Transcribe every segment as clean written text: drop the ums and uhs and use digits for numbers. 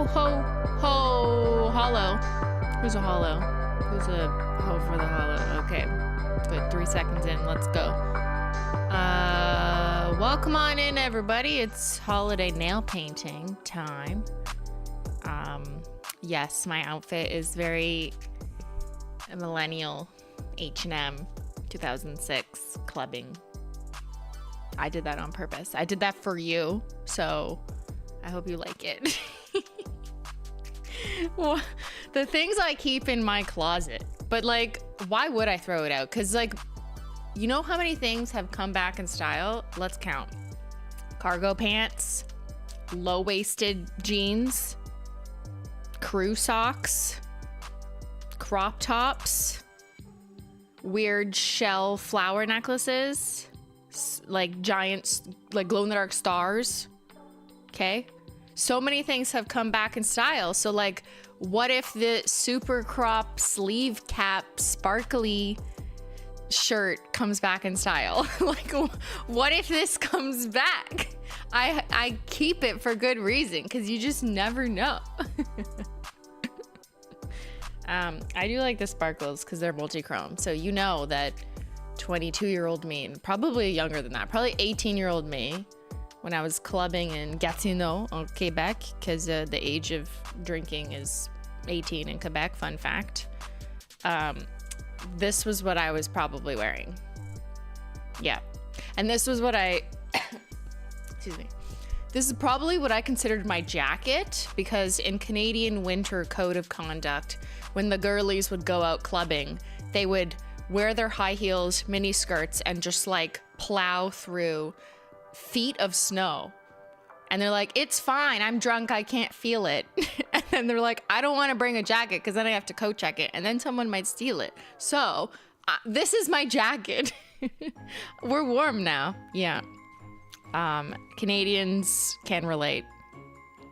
Holo. Who's a holo? Who's a ho for the holo? Okay, good. 3 seconds in. Let's go. Welcome on in, everybody. It's holiday nail painting time. Yes, my outfit is very millennial H&M 2006 clubbing. I did that on purpose. I did that for you, so I hope you like it. Well, the things I keep in my closet, but like, why would I throw it out? Because like, you know how many things have come back in style? Let's count. Cargo pants, low-waisted jeans, crew socks, crop tops, weird shell flower necklaces, like giant, like glow-in-the-dark stars. Okay? So many things have come back in style. So like, what if the super crop sleeve cap sparkly shirt comes back in style? Like, what if this comes back? I keep it for good reason, because you just never know. I do like the sparkles because they're multi-chrome. So you know that 22-year-old me, and probably younger than that, probably 18-year-old me, when I was clubbing in Gatineau, Quebec, because the age of drinking is 18 in Quebec, fun fact. This was what I was probably wearing. Yeah. And this was what excuse me. This is probably what I considered my jacket, because in Canadian winter code of conduct, when the girlies would go out clubbing, they would wear their high heels, mini skirts, and just like plow through feet of snow. And they're like, it's fine, I'm drunk, I can't feel it. And then they're like, I don't want to bring a jacket because then I have to coat check it and then someone might steal it. So this is my jacket. We're warm now. Yeah. Canadians can relate.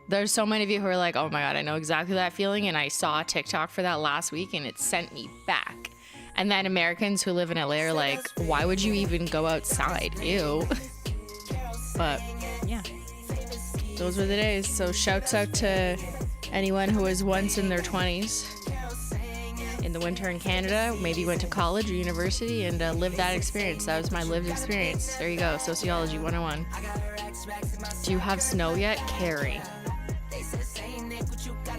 There's so many of you who are like, oh my God, I know exactly that feeling. And I saw a TikTok for that last week and it sent me back. And then Americans who live in LA are like, why would you even go outside? Ew. But yeah, those were the days. So shouts out to anyone who was once in their 20s in the winter in Canada, maybe went to college or university and lived that experience. That was my lived experience. There you go. Sociology 101. Do you have snow yet? Carrie.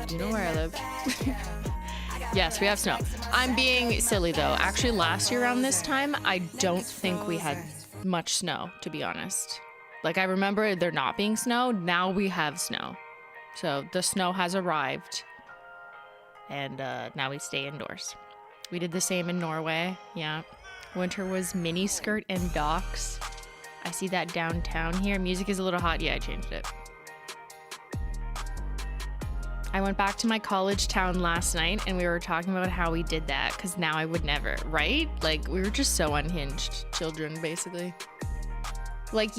Do you know where I live? Yes, we have snow. I'm being silly though. Actually, last year around this time, I don't think we had much snow, to be honest. Like, I remember there not being snow. Now we have snow. So the snow has arrived. And now we stay indoors. We did the same in Norway. Yeah. Winter was mini skirt and docks. I see that downtown here. Music is a little hot. Yeah, I changed it. I went back to my college town last night and we were talking about how we did that, because now I would never, right? Like, we were just so unhinged children, basically. Like,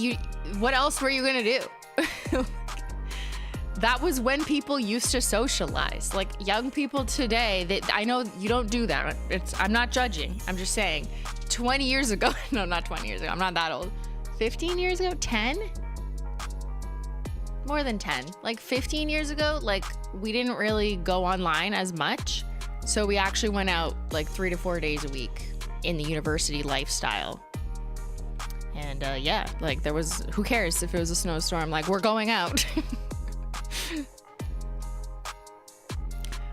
what else were you gonna do? That was when people used to socialize. Like, young people today, I know you don't do that. I'm not judging. I'm just saying 20 years ago, no, not 20 years ago. I'm not that old. 15 years ago, 10? More than 10. Like 15 years ago, like, we didn't really go online as much. So we actually went out like 3 to 4 days a week in the university lifestyle. And yeah, like, there was, who cares if it was a snowstorm? Like, we're going out.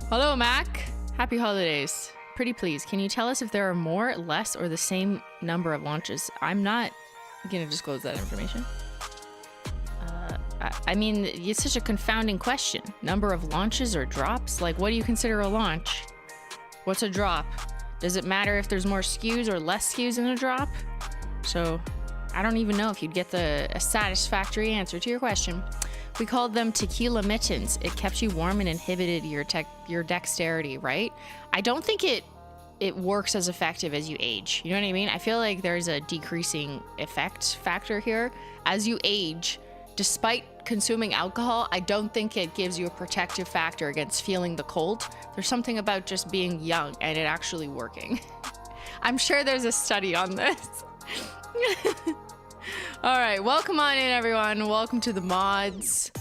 Hello, Mac. Happy holidays. Pretty please, can you tell us if there are more, less, or the same number of launches? I'm not gonna disclose that information. I mean, it's such a confounding question. Number of launches or drops? Like, what do you consider a launch? What's a drop? Does it matter if there's more SKUs or less SKUs in a drop? So I don't even know if you'd get a satisfactory answer to your question. We called them tequila mittens. It kept you warm and inhibited your dexterity, right? I don't think it works as effective as you age. You know what I mean? I feel like there's a decreasing effect factor here. As you age, despite consuming alcohol, I don't think it gives you a protective factor against feeling the cold. There's something about just being young and it actually working. I'm sure there's a study on this. All right, welcome on in, everyone. Welcome to the mods,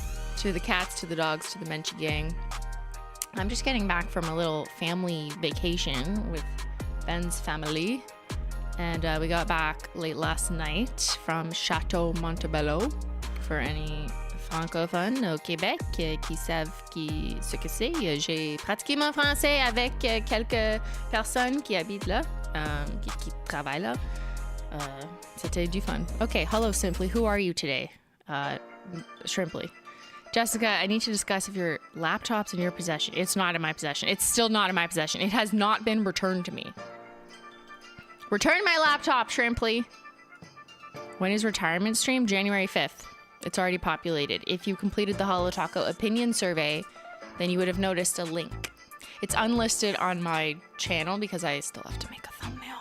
to the cats, to the dogs, to the Menchie gang. I'm just getting back from a little family vacation with Ben's family. And we got back late last night from Chateau Montebello. For any francophones au Québec qui savent ce que c'est, j'ai pratiqué mon français avec quelques personnes qui habitent là, qui travaillent là. C'était du fun. Okay, hello Simply. Who are you today? Shrimply. Jessica, I need to discuss if your laptop's in your possession. It's not in my possession. It's still not in my possession. It has not been returned to me. Return my laptop, Shrimply. When is retirement stream? January 5th. It's already populated. If you completed the HOLO Taco opinion survey, then you would have noticed a link. It's unlisted on my channel because I still have to make a thumbnail,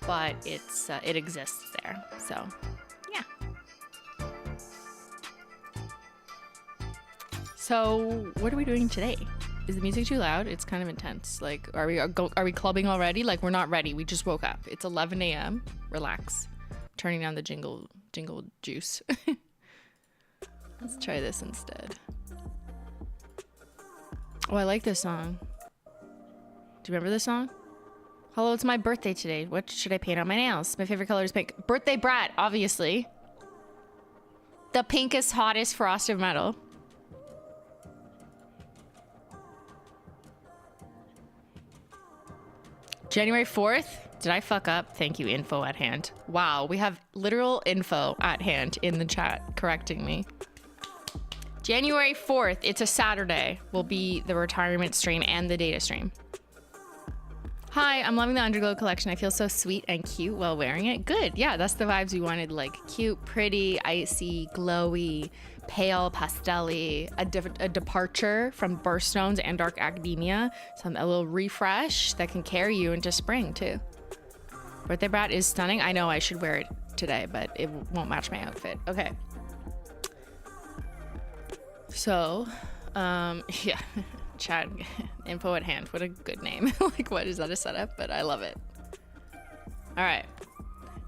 but it exists there. So, yeah. So, what are we doing today? Is the music too loud? It's kind of intense. Like, are we clubbing already? Like, we're not ready. We just woke up. It's 11 a.m. Relax. Turning down the jingle juice. Let's try this instead. Oh, I like this song. Do you remember this song? Hello, it's my birthday today. What should I paint on my nails? My favorite color is pink. Birthday brat, obviously. The pinkest, hottest frost of metal. January 4th? Did I fuck up? Thank you, info at hand. Wow, we have literal info at hand in the chat correcting me. January 4th, it's a Saturday, will be the retirement stream and the data stream. Hi, I'm loving the Underglow collection. I feel so sweet and cute while wearing it. Good, yeah, that's the vibes we wanted, like cute, pretty, icy, glowy, pale, pastel-y, a departure from birthstones and dark academia. A little refresh that can carry you into spring too. Birthday brat is stunning. I know I should wear it today, but it won't match my outfit. Okay. So, yeah, chat info at hand. What a good name. Like, what is that a setup? But I love it. All right.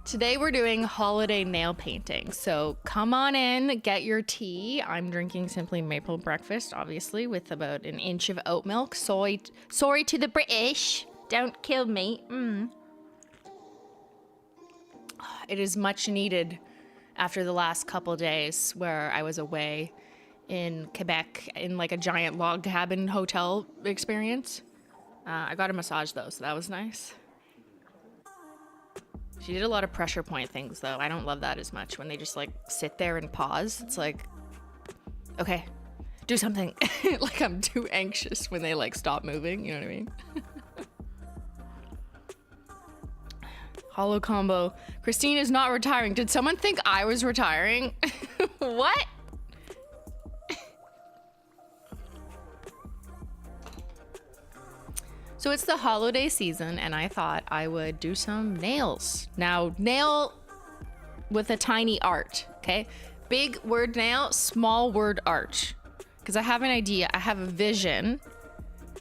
Today we're doing holiday nail painting. So come on in, get your tea. I'm drinking Simply Maple Breakfast, obviously, with about an inch of oat milk. Sorry to the British. Don't kill me. It is much needed after the last couple days where I was away in Quebec in like a giant log cabin hotel experience. I got a massage though, so that was nice. She did a lot of pressure point things though. I don't love that as much when they just like sit there and pause. It's like, okay, do something. Like I'm too anxious when they like stop moving, you know what I mean? Holo combo. Christine is not retiring. Did someone think I was retiring? What? So it's the holiday season and I thought I would do some nails. Now, nail with a tiny art, okay? Big word nail, small word art. Because I have an idea, I have a vision,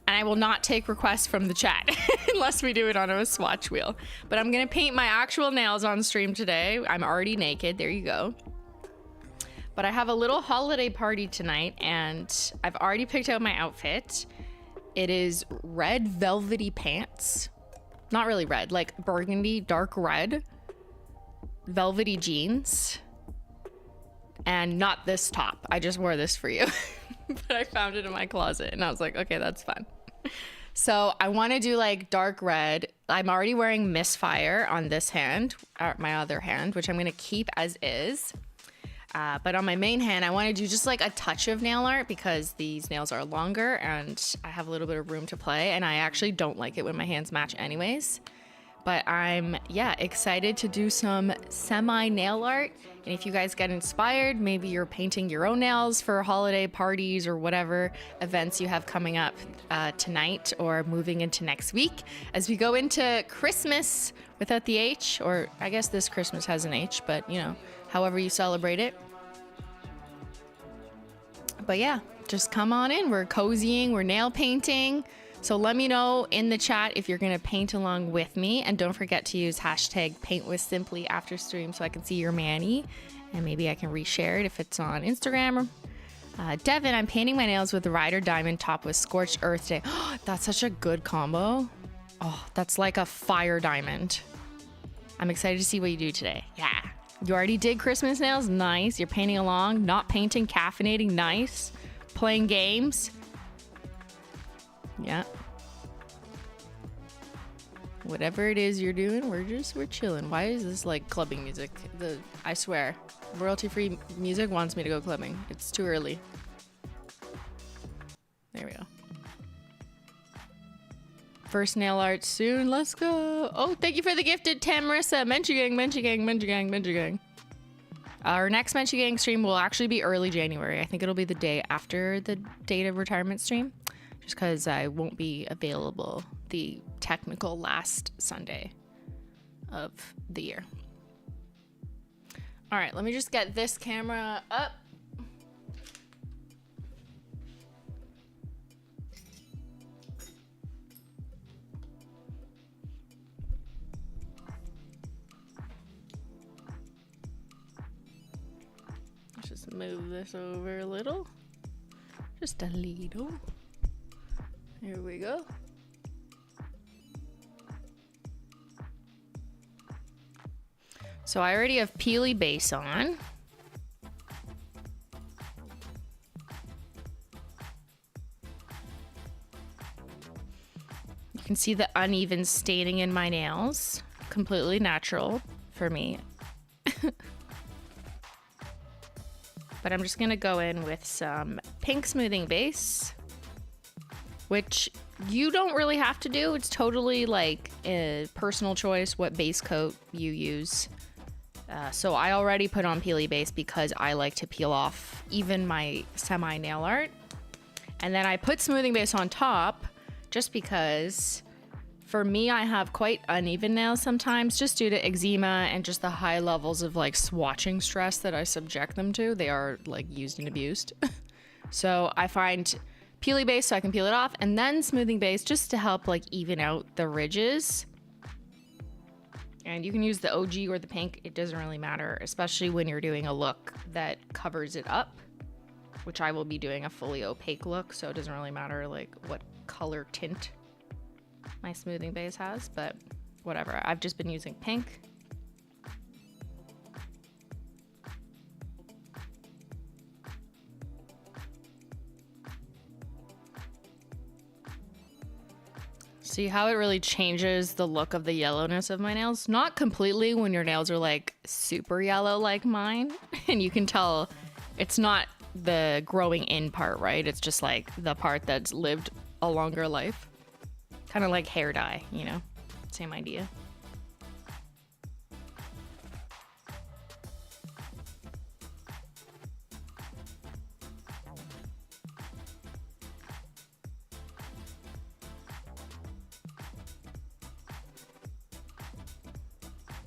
and I will not take requests from the chat unless we do it on a swatch wheel. But I'm gonna paint my actual nails on stream today. I'm already naked, there you go. But I have a little holiday party tonight and I've already picked out my outfit. It is red velvety pants. Not really red, like burgundy, dark red. Velvety jeans. And not this top. I just wore this for you. But I found it in my closet and I was like, okay, that's fun. So I want to do like dark red. I'm already wearing Misfire on this hand, or my other hand, which I'm going to keep as is. But on my main hand, I want to do just like a touch of nail art because these nails are longer and I have a little bit of room to play. And I actually don't like it when my hands match anyways. But I'm, yeah, excited to do some semi-nail art. And if you guys get inspired, maybe you're painting your own nails for holiday parties or whatever events you have coming up tonight or moving into next week. As we go into Christmas without the H, or I guess this Christmas has an H, but you know, however you celebrate it. But yeah, just come on in. We're cozying, we're nail painting. So let me know in the chat if you're gonna paint along with me, and don't forget to use hashtag #paintwithsimply after stream so I can see your mani, and maybe I can reshare it if it's on Instagram. Devin, I'm painting my nails with Rider Diamond topped with Scorched Earth Day. That's such a good combo. Oh, that's like a fire diamond. I'm excited to see what you do today. Yeah. You already did Christmas nails? Nice. You're painting along, not painting, caffeinating. Nice. Playing games. Yeah. Whatever it is you're doing, we're chilling. Why is this like clubbing music? I swear, royalty-free music wants me to go clubbing. It's too early. There we go. First nail art soon. Let's go. Oh, thank you for the gifted Tamarissa. Menchi gang. Our next Menchi gang stream will actually be early January. I think it'll be the day after the date of retirement stream, just because I won't be available the technical last Sunday of the year. All right, let me just get this camera up. Let's just move this over a little. Just a little. Here we go. So I already have Peely base on. You can see the uneven staining in my nails. Completely natural for me. But I'm just gonna go in with some pink smoothing base, which you don't really have to do. It's totally like a personal choice what base coat you use. So I already put on Peely base because I like to peel off even my semi nail art. And then I put smoothing base on top just because for me, I have quite uneven nails sometimes just due to eczema and just the high levels of like swatching stress that I subject them to. They are like used and abused. So I find Peely base so I can peel it off, and then smoothing base just to help like even out the ridges. And you can use the OG or the pink, it doesn't really matter, especially when you're doing a look that covers it up, which I will be doing a fully opaque look, so it doesn't really matter like what color tint my smoothing base has, but whatever. I've just been using pink. See how it really changes the look of the yellowness of my nails? Not completely when your nails are like super yellow like mine. And you can tell it's not the growing in part, right? It's just like the part that's lived a longer life. Kind of like hair dye, you know? Same idea.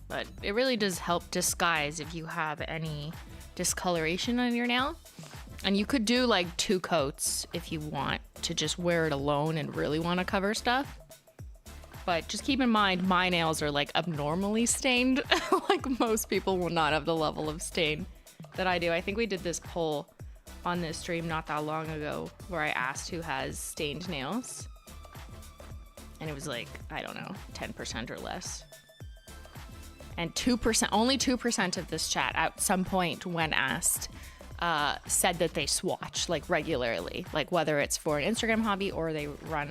But it really does help disguise if you have any discoloration on your nail. And you could do like 2 coats if you want to just wear it alone and really want to cover stuff. But just keep in mind, my nails are like abnormally stained. Like most people will not have the level of stain that I do. I think we did this poll on this stream not that long ago where I asked who has stained nails. And it was like, I don't know, 10% or less. And 2%, only 2% of this chat at some point when asked said that they swatch like regularly, like whether it's for an Instagram hobby or they run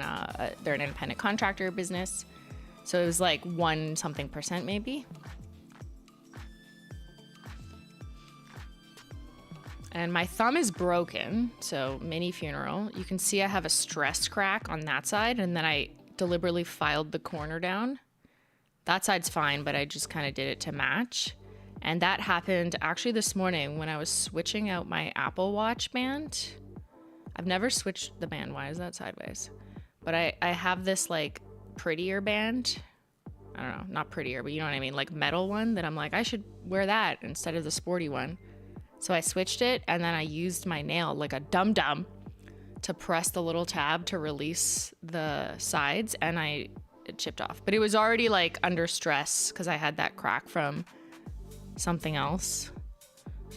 they're an independent contractor business. So it was like 1 something percent maybe. And my thumb is broken, so mini funeral. You can see I have a stress crack on that side, and then I deliberately filed the corner down. That side's fine, but I just kind of did it to match. And that happened actually this morning when I was switching out my Apple Watch band. I've never switched the band. Why is that sideways? But I have this like prettier band. I don't know, not prettier, but you know what I mean? Like metal one that I'm like, I should wear that instead of the sporty one. So I switched it, and then I used my nail like a dum-dum to press the little tab to release the sides, and it chipped off. But it was already like under stress because I had that crack from something else.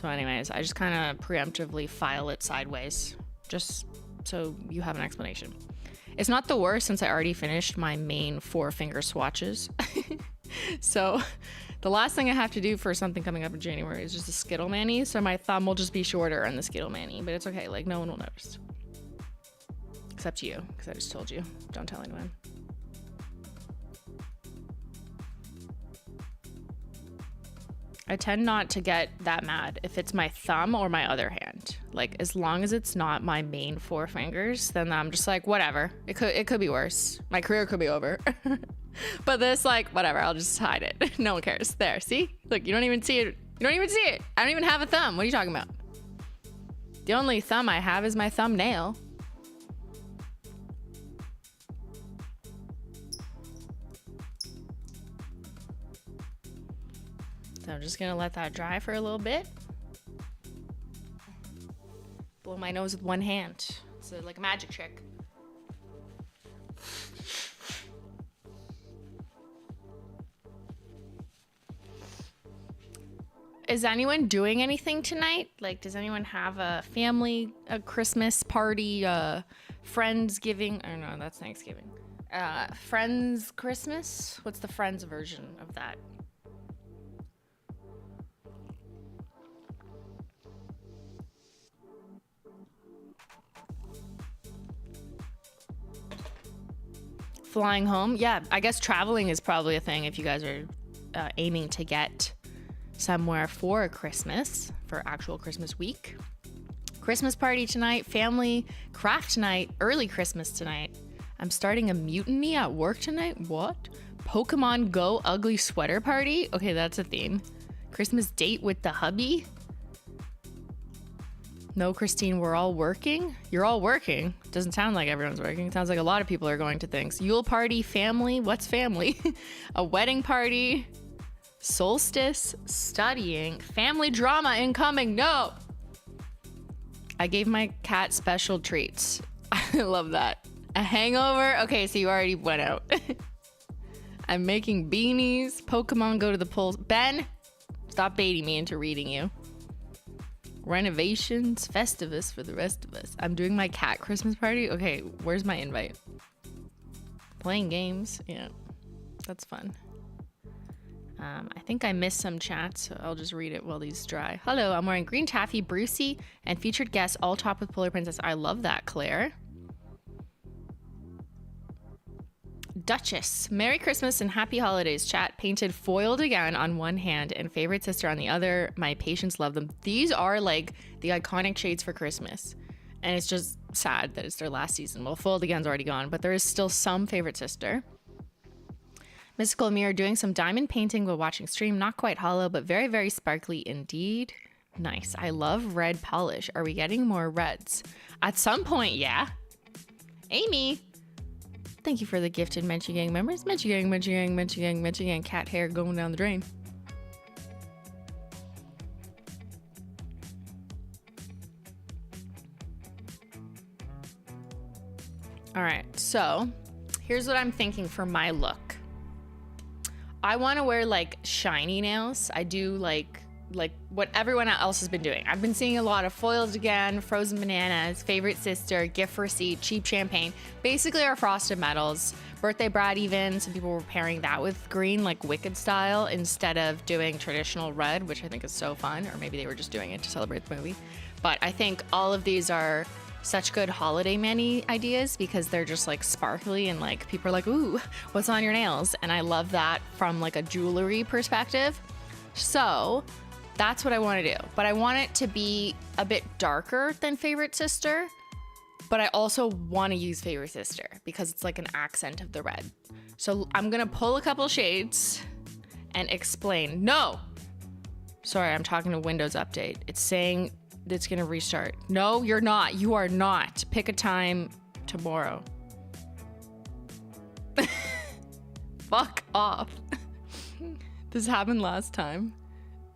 So anyways, I just kind of preemptively file it sideways, just so you have an explanation. It's not the worst since I already finished my main 4-finger swatches. So the last thing I have to do for something coming up in January is just a Skittle Mani. So my thumb will just be shorter on the Skittle Mani, but it's okay. Like, no one will notice. Except you, because I just told you. Don't tell anyone. I tend not to get that mad if it's my thumb or my other hand. Like, as long as it's not my main 4 fingers, then I'm just like, whatever. It could be worse. My career could be over. But this, like, whatever. I'll just hide it. No one cares. There, see? Look, you don't even see it. You don't even see it. I don't even have a thumb. What are you talking about? The only thumb I have is my thumbnail. So I'm just gonna let that dry for a little bit. Blow my nose with one hand. It's like a magic trick. Is anyone doing anything tonight? Like, does anyone have a family, a Christmas party, Friendsgiving? Oh no, that's Thanksgiving. Friends Christmas? What's the Friends version of that? Flying home? Yeah, I guess traveling is probably a thing if you guys are aiming to get somewhere for Christmas, for actual Christmas week. Christmas party tonight, family craft night, early Christmas tonight. I'm starting a mutiny at work tonight. What? Pokemon Go ugly sweater party? Okay, that's a theme. Christmas date with the hubby? No, Christine, we're all working? You're all working? Doesn't sound like everyone's working. It sounds like a lot of people are going to things. Yule party, family? What's family? A wedding party? Solstice, studying, family drama incoming. No. I gave my cat special treats. I love that. A hangover. Okay, so you already went out. I'm making beanies. Pokemon go to the polls. Ben, stop baiting me into reading you. Renovations, Festivus for the rest of us. I'm doing my cat Christmas party. Okay, where's my invite? Playing games. Yeah, that's fun. I think I missed some chats, so I'll just read it while these dry. Hello, I'm wearing green taffy, Brucey, and featured guest all topped with Polar Princess. I love that, Claire. Duchess, Merry Christmas and Happy Holidays. Chat, painted foiled again on one hand and favorite sister on the other. My patients love them. These are like the iconic shades for Christmas. And it's just sad that it's their last season. Well, foiled again's already gone, but there is still some favorite sister. Mystical Mirror doing some diamond painting while watching stream. Not quite hollow, but very, very sparkly indeed. Nice. I love red polish. Are we getting more reds? At some point, yeah. Amy, thank you for the gifted Menchie Gang members. Menchie Gang, Menchie Gang, Menchie Gang, Menchie Gang. Cat hair going down the drain. All right, so here's what I'm thinking for my look. I want to wear like shiny nails. I do like what everyone else has been doing. I've been seeing a lot of foils again, frozen bananas, favorite sister, gift receipt, cheap champagne, basically our frosted metals, birthday brat even. Some people were pairing that with green, like Wicked style, instead of doing traditional red, which I think is so fun, or maybe they were just doing it to celebrate the movie. But I think all of these are such good holiday mani ideas because they're just like sparkly and like people are like, ooh, what's on your nails? And I love that from like a jewelry perspective. So that's what I want to do. But I want it to be a bit darker than favorite sister, but I also want to use favorite sister because it's like an accent of the red. So I'm going to pull a couple shades and explain. No, sorry, I'm talking to Windows Update. It's saying it's gonna restart. No, you're not. You are not. Pick a time tomorrow. Fuck off. This happened last time.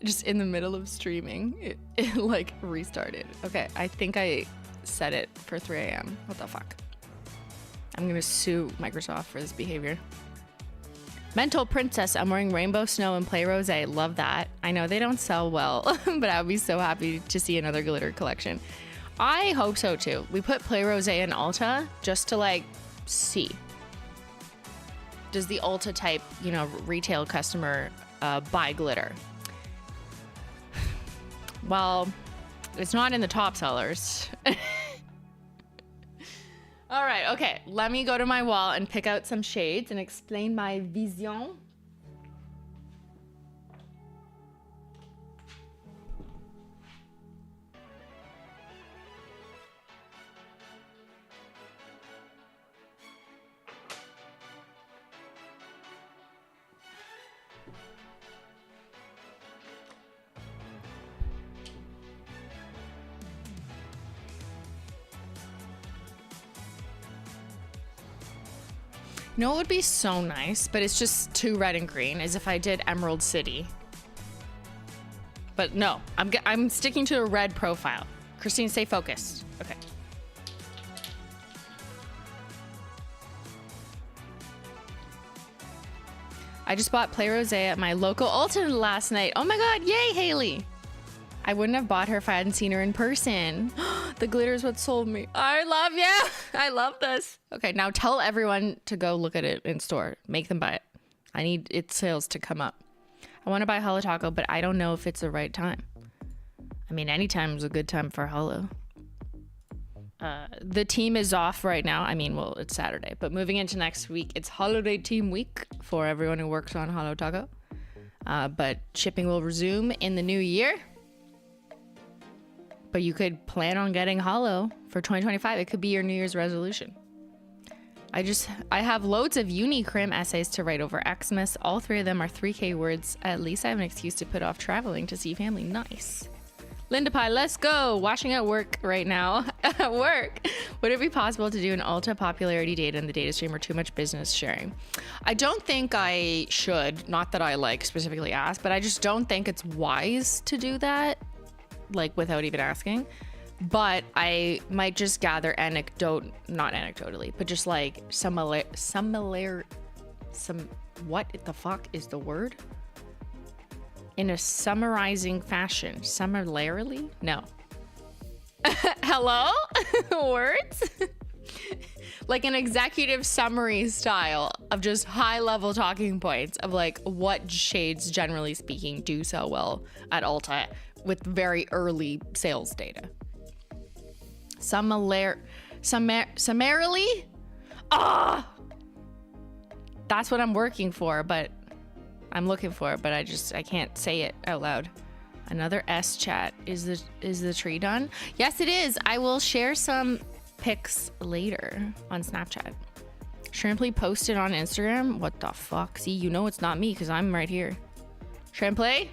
Just in the middle of streaming, it like restarted. Okay, I think I set it for 3 a.m. What the fuck? I'm gonna sue Microsoft for this behavior. Mental Princess, I'm wearing Rainbow Snow and Play Rose. Love that. I know they don't sell well, but I would be so happy to see another glitter collection. I hope so too. We put Play Rose in Ulta just to like see. Does the Ulta type, you know, retail customer buy glitter? Well, it's not in the top sellers. All right, okay. Let me go to my wall and pick out some shades and explain my vision. You know what would be so nice, but it's just too red and green, is if I did Emerald City. But no, I'm sticking to a red profile. Christine, stay focused. Okay. I just bought Play Rose at my local Ulta last night. Oh my God, yay, Haley. I wouldn't have bought her if I hadn't seen her in person. The glitter is what sold me. I love you. I love this. Okay, now tell everyone to go look at it in store. Make them buy it. I need its sales to come up. I want to buy HOLO Taco, but I don't know if it's the right time. I mean, any time is a good time for HOLO. The team is off right now. I mean, well, it's Saturday, but moving into next week, it's Holiday team week for everyone who works on HOLO Taco. But shipping will resume in the new year. But you could plan on getting HOLO for 2025. It could be your New Year's resolution. I have loads of uni crim essays to write over Xmas. All 3 of them are 3K words. At least I have an excuse to put off traveling to see family. Nice. Linda Pie, let's go. Washing at work right now. At work. Would it be possible to do an Ulta popularity data in the data stream or too much business sharing? I don't think I should. Not that I like specifically asked, but I just don't think it's wise to do that. Like without even asking, but I might just gather not anecdotally, but just like what the fuck is the word? In a summarizing fashion. Summarily? No. Hello? Words? Like an executive summary style of just high level talking points of like what shades generally speaking do sell well at Ulta with very early sales data. Summarily? That's what I'm working for, but I'm looking for it, but I can't say it out loud. Another S chat. Is the tree done? Yes, it is. I will share some pics later on Snapchat. Shrimply posted on Instagram. What the fuck? See, you know it's not me because I'm right here. Shrimply?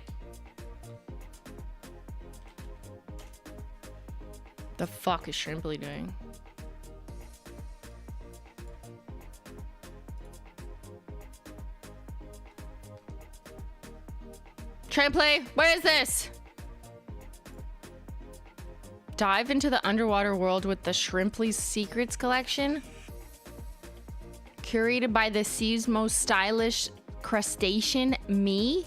The fuck is Shrimply doing? Shrimply, where is this? Dive into the underwater world with the Shrimply's Secrets collection. Curated by the sea's most stylish crustacean, me.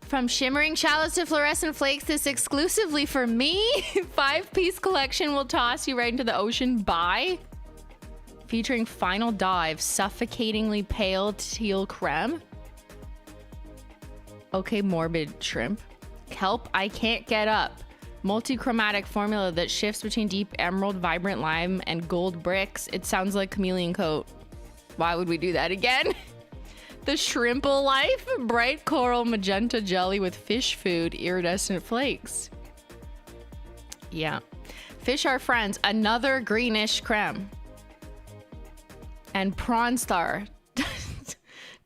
From shimmering shallows to fluorescent flakes, this exclusively for me. 5-piece collection will toss you right into the ocean. Bye. Featuring final dive, suffocatingly pale teal creme. Okay, morbid shrimp. Kelp, I can't get up. Multi-chromatic formula that shifts between deep emerald, vibrant lime, and gold bricks. It sounds like chameleon coat. Why would we do that again? The Shrimple Life, bright coral magenta jelly with fish food, iridescent flakes. Yeah. Fish are friends. Another greenish creme. And Prawn Star.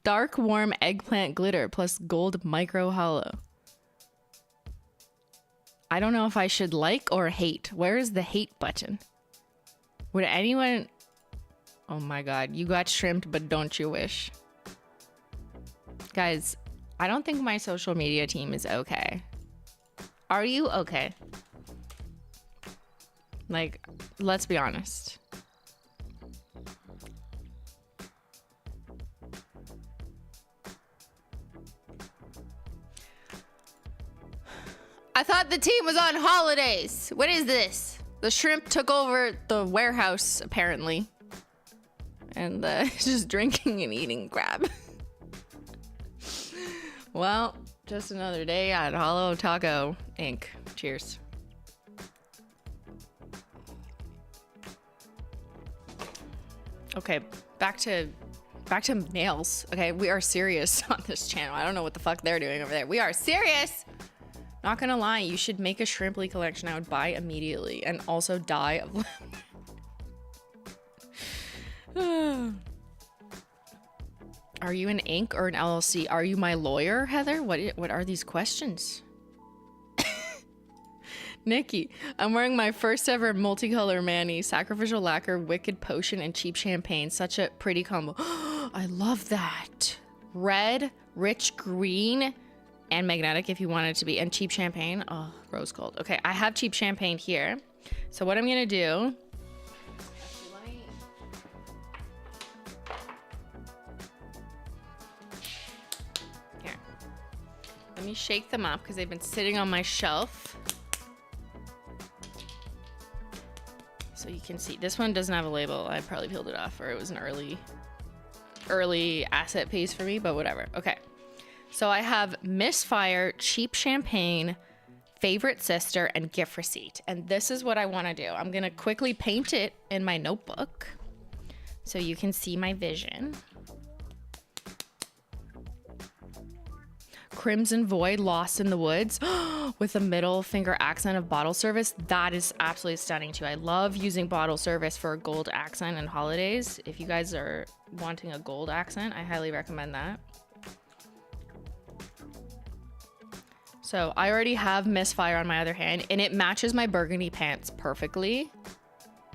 Dark warm eggplant glitter plus gold micro hollow. I don't know if I should like or hate. Where is the hate button? Would anyone... Oh my god, you got shrimped, but don't you wish? Guys, I don't think my social media team is okay. Are you okay? Like, let's be honest. I thought the team was on holidays. What is this? The shrimp took over the warehouse, apparently. And just drinking and eating crab. Well, just another day at HOLO Taco Inc. Cheers. Okay, back to nails. Okay, we are serious on this channel. I don't know what the fuck they're doing over there. We are serious. Not gonna lie, you should make a Shrimply collection. I would buy immediately and also die of Are you an Inc. or an LLC? Are you my lawyer, Heather? What are these questions? Nikki, I'm wearing my first ever multicolor mani, sacrificial lacquer, wicked potion, and cheap champagne. Such a pretty combo. I love that. Red, rich green, and magnetic if you want it to be, and cheap champagne. Oh, rose gold. Okay, I have cheap champagne here. So what I'm gonna do, here, let me shake them up because they've been sitting on my shelf. So you can see, this one doesn't have a label. I probably peeled it off, or it was an early asset piece for me, but whatever. Okay. So I have Misfire, cheap champagne, favorite sister, and gift receipt. And this is what I want to do. I'm going to quickly paint it in my notebook so you can see my vision. Crimson Void, Lost in the Woods, with a middle finger accent of bottle service. That is absolutely stunning too. I love using bottle service for a gold accent and holidays. If you guys are wanting a gold accent, I highly recommend that. So I already have Misfire on my other hand, and it matches my burgundy pants perfectly.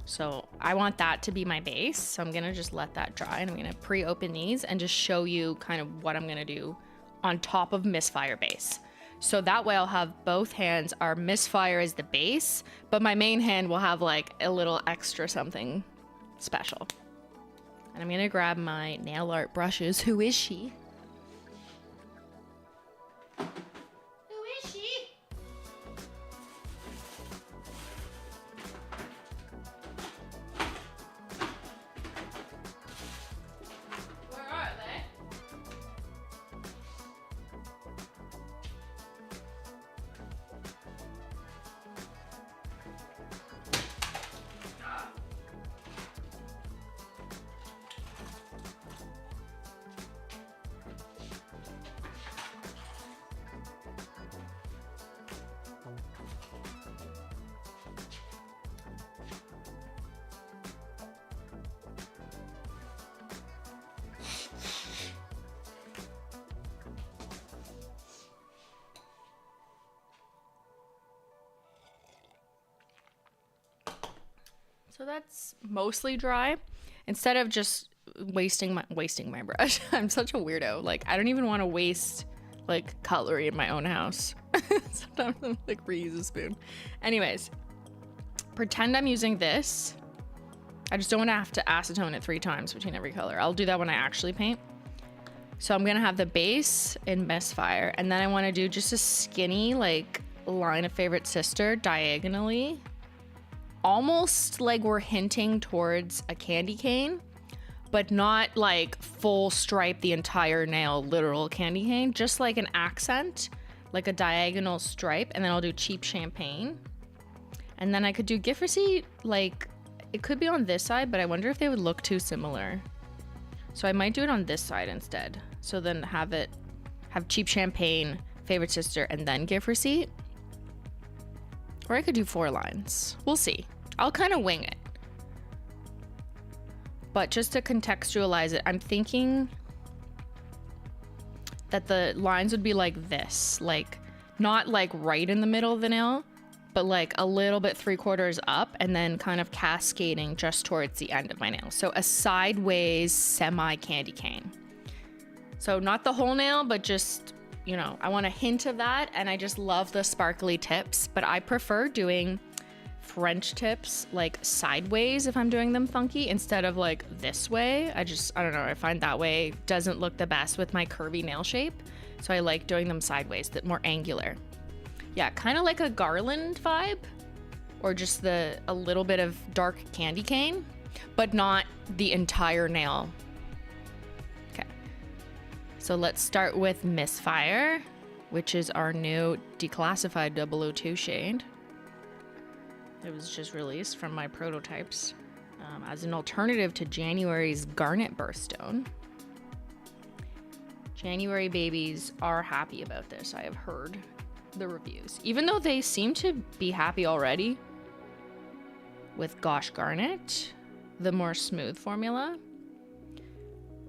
So I want that to be my base. So I'm gonna just let that dry, and I'm gonna pre-open these and just show you kind of what I'm gonna do on top of Misfire base. So that way I'll have both hands are Misfire as the base, but my main hand will have like a little extra something special. And I'm gonna grab my nail art brushes. Who is she? Who is she? Where are they? So that's mostly dry. Instead of just wasting my brush. I'm such a weirdo. Like, I don't even want to waste like cutlery in my own house. Sometimes I'm like, reuse a spoon. Anyways, pretend I'm using this. I just don't want to have to acetone it 3 times between every color. I'll do that when I actually paint. So I'm gonna have the base in Misfire, and then I want to do just a skinny like line of favorite sister diagonally, almost like we're hinting towards a candy cane, but not like full stripe the entire nail, literal candy cane, just like an accent, like a diagonal stripe. And then I'll do cheap champagne, and then I could do gift receipt. Like, it could be on this side, but I wonder if they would look too similar, so I might do it on this side instead. So then have cheap champagne, favorite sister, and then gift receipt. Or I could do 4 lines. We'll see. I'll kind of wing it. But just to contextualize it, I'm thinking that the lines would be like this. Like, not like right in the middle of the nail, but like a little bit 3/4 up, and then kind of cascading just towards the end of my nail. So a sideways semi candy cane. So not the whole nail, but just, you know, I want a hint of that. And I just love the sparkly tips, but I prefer doing French tips like sideways if I'm doing them funky, instead of like this way. I don't know, I find that way doesn't look the best with my curvy nail shape. So I like doing them sideways, that more angular. Yeah, kind of like a garland vibe, or just a little bit of dark candy cane, but not the entire nail. Okay, so let's start with Misfire, which is our new declassified 002 shade. It was just released from my prototypes as an alternative to January's Garnet Birthstone. January babies are happy about this. I have heard the reviews, even though they seem to be happy already with Gosh Garnet, the more smooth formula.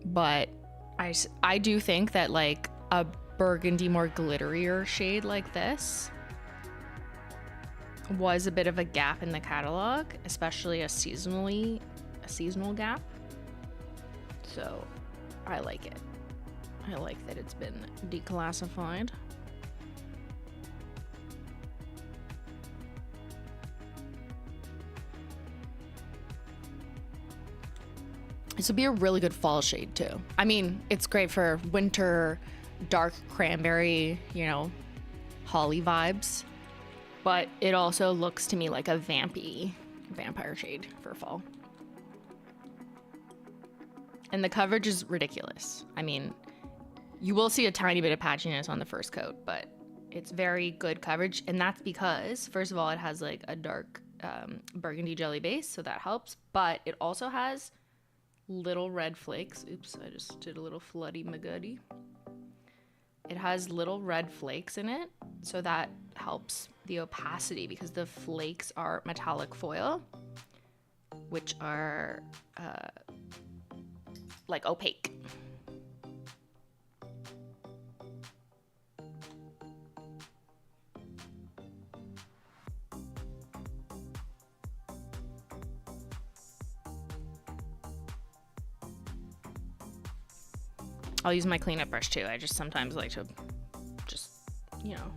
But I do think that like a burgundy, more glitterier shade like this was a bit of a gap in the catalog, especially a seasonal gap. So I like it. I like that it's been declassified. This would be a really good fall shade too. I mean, it's great for winter, dark cranberry, you know, holly vibes, but it also looks to me like a vampire shade for fall. And the coverage is ridiculous. I mean, you will see a tiny bit of patchiness on the first coat, but it's very good coverage. And that's because, first of all, it has like a dark burgundy jelly base, so that helps. But it also has little red flakes. Oops, I just did a little floody maguddy. It has little red flakes in it, so that helps the opacity because the flakes are metallic foil, which are like opaque. I'll use my cleanup brush too. I just sometimes like to just, you know,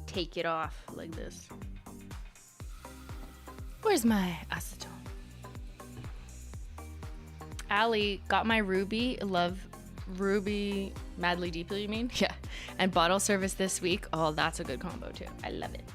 take it off like this. Where's my acetone? Allie got my Ruby, love Ruby Madly Deeply, you mean? Yeah. And bottle service this week. Oh, that's a good combo too. I love it.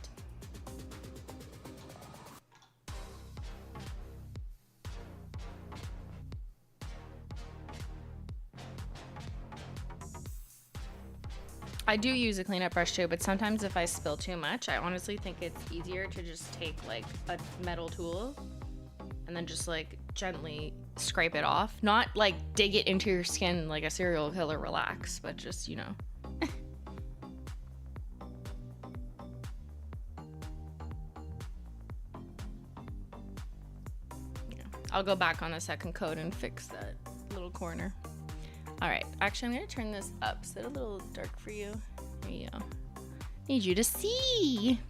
I do use a cleanup brush too, but sometimes if I spill too much, I honestly think it's easier to just take like a metal tool and then just like gently scrape it off. Not like dig it into your skin like a serial killer, relax, but just, you know. Yeah. I'll go back on the second coat and fix that little corner. All right, actually, I'm gonna turn this up. Is that a little dark for you? There you go. Need you to see.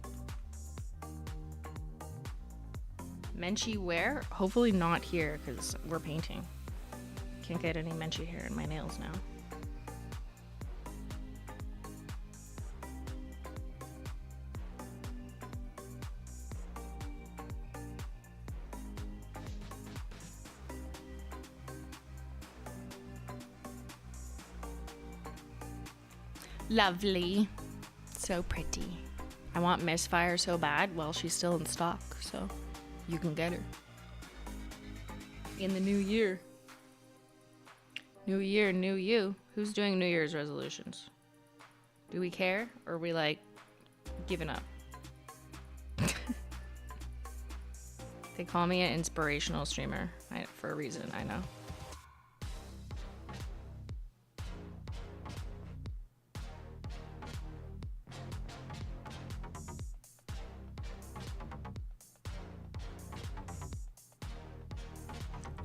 Menchie where? Hopefully not here, because we're painting. Can't get any Menchie hair in my nails now. Lovely. So pretty. I want Misfire so bad. Well, she's still in stock, so you can get her. In the new year. New year, new you. Who's doing New Year's resolutions? Do we care? Or are we like giving up? They call me an inspirational streamer for a reason, I know.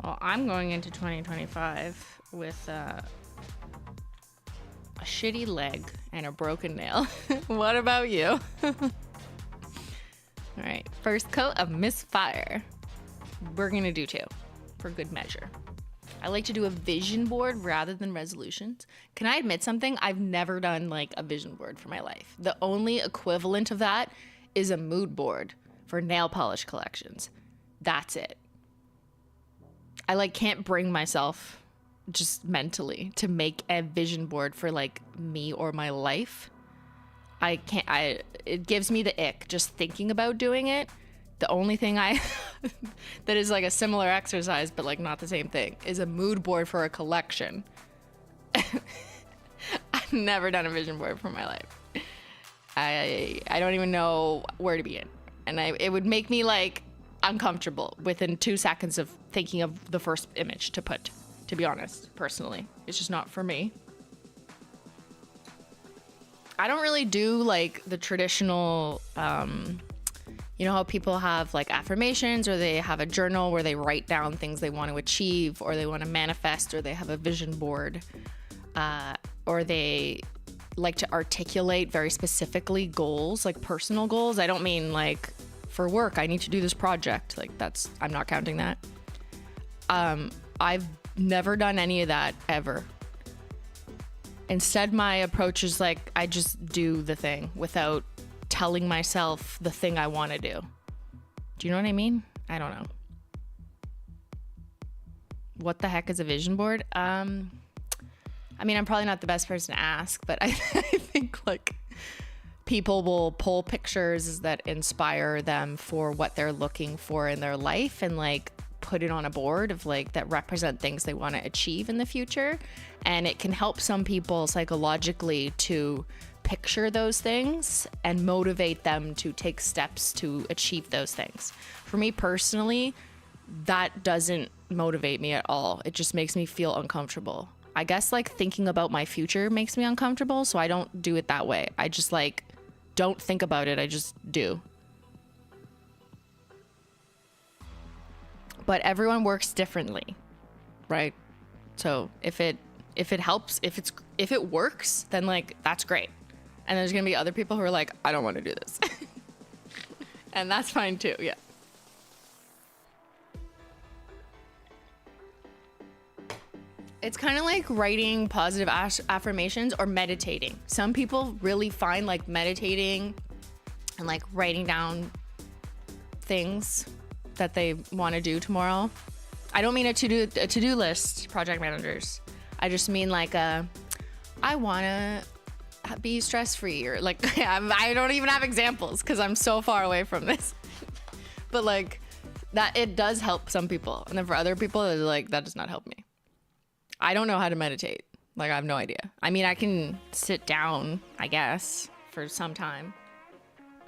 Well, I'm going into 2025 with a shitty leg and a broken nail. What about you? All right, first coat of Misfire. We're gonna do 2 for good measure. I like to do a vision board rather than resolutions. Can I admit something? I've never done like a vision board for my life. The only equivalent of that is a mood board for nail polish collections. That's it. I like can't bring myself just mentally to make a vision board for like me or my life. I can't, it gives me the ick just thinking about doing it. The only thing that is like a similar exercise, but like not the same thing, is a mood board for a collection. I've never done a vision board for my life. I don't even know where to begin. And it would make me like uncomfortable within 2 seconds of thinking of the first image to put, to be honest, personally. It's just not for me. I don't really do like the traditional, you know how people have like affirmations, or they have a journal where they write down things they want to achieve, or they want to manifest, or they have a vision board, or they like to articulate very specifically goals, like personal goals. I don't mean like for work, I need to do this project. Like I'm not counting that. I've never done any of that ever. Instead, my approach is like, I just do the thing without telling myself the thing I want to do. Do you know what I mean? I don't know. What the heck is a vision board? I mean, I'm probably not the best person to ask, but I think like people will pull pictures that inspire them for what they're looking for in their life, and like put it on a board of like that represent things they want to achieve in the future. And it can help some people psychologically to picture those things and motivate them to take steps to achieve those things. For me personally, that doesn't motivate me at all. It just makes me feel uncomfortable. I guess like thinking about my future makes me uncomfortable, so I don't do it that way. I just like don't think about it. I just do. But everyone works differently, right? So if it helps, if it works, then like that's great. And there's gonna be other people who are like, I don't want to do this. And that's fine too. Yeah. It's kind of like writing positive affirmations or meditating. Some people really find like meditating and like writing down things that they want to do tomorrow. I don't mean a to-do list, project managers. I just mean like I want to be stress-free, or like I don't even have examples because I'm so far away from this. But like that, it does help some people, and then for other people, it's like that does not help me. I don't know how to meditate. Like I have no idea. I mean, I can sit down, I guess, for some time.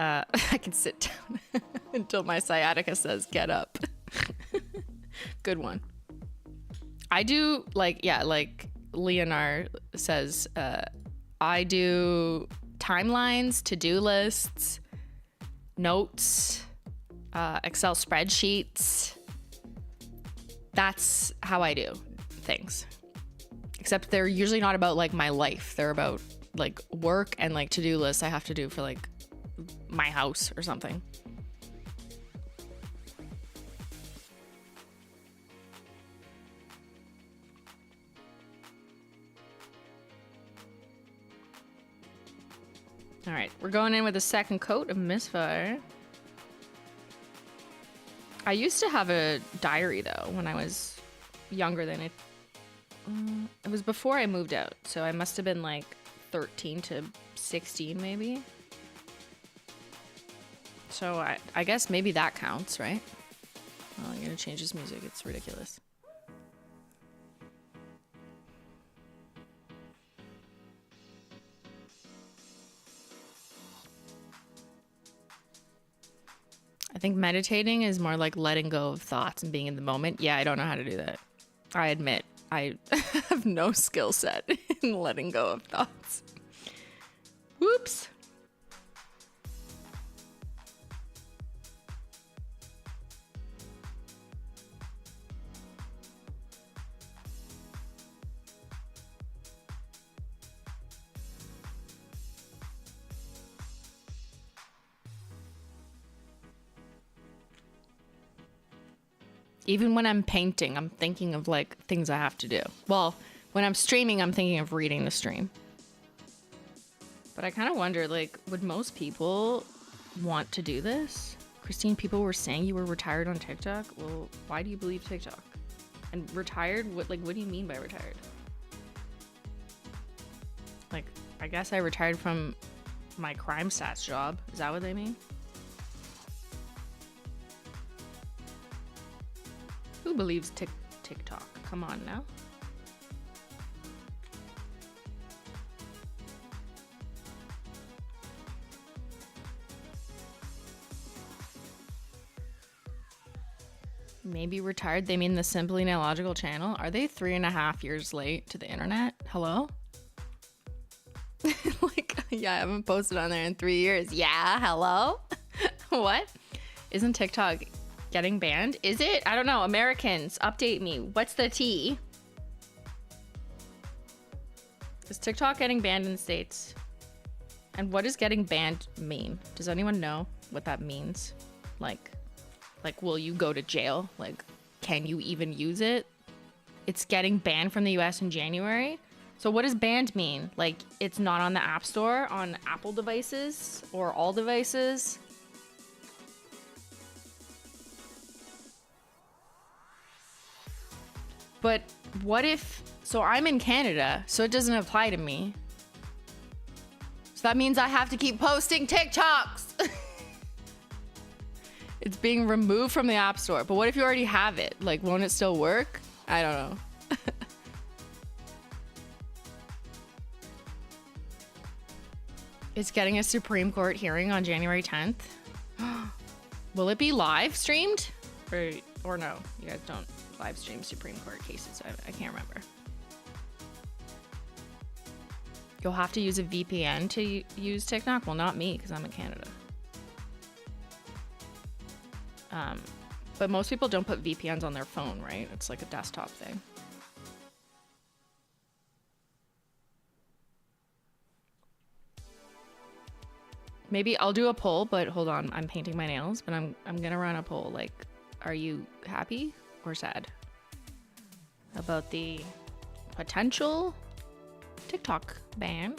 I can sit down until my sciatica says get up. Good one. I do like, yeah, like Leonard says, I do timelines, to-do lists, notes, Excel spreadsheets. That's how I do things. Except they're usually not about like my life. They're about like work and like to-do lists I have to do for like my house or something. All right, we're going in with a second coat of Misfire. I used to have a diary though when I was younger than it. It was before I moved out, so I must have been like 13 to 16 maybe. So I guess maybe that counts, right? Oh, I'm gonna change this music. It's ridiculous. I think meditating is more like letting go of thoughts and being in the moment. Yeah, I don't know how to do that. I admit, I have no skill set in letting go of thoughts. Whoops. Even when I'm painting, I'm thinking of like things I have to do. Well, when I'm streaming, I'm thinking of reading the stream. But I kind of wonder, like, would most people want to do this? Christine, people were saying you were retired on TikTok. Well, why do you believe TikTok? And retired? What do you mean by retired? Like, I guess I retired from my crime stats job. Is that what they mean? Who believes TikTok? Come on now. Maybe retired. They mean the Simplynailogical channel. Are they 3.5 years late to the internet? Hello? Like, yeah, I haven't posted on there in 3 years. Yeah, hello? What? Isn't TikTok getting banned? Is it? I don't know. Americans, update me. What's the T? Is TikTok getting banned in the States? And what does getting banned mean? Does anyone know what that means? Like, will you go to jail? Like, can you even use it? It's getting banned from the US in January. So what does banned mean? Like, it's not on the App Store on Apple devices or all devices? But what if, so I'm in Canada, so it doesn't apply to me. So that means I have to keep posting TikToks. It's being removed from the App Store. But what if you already have it? Like, won't it still work? I don't know. It's getting a Supreme Court hearing on January 10th. Will it be live streamed? Or no? You guys don't live stream Supreme Court cases. I can't remember. You'll have to use a VPN to use TikTok? Well, not me, because I'm in Canada. But most people don't put VPNs on their phone, right? It's like a desktop thing. Maybe I'll do a poll, but hold on. I'm painting my nails, but I'm gonna run a poll. Like, are you happy or sad about the potential TikTok ban?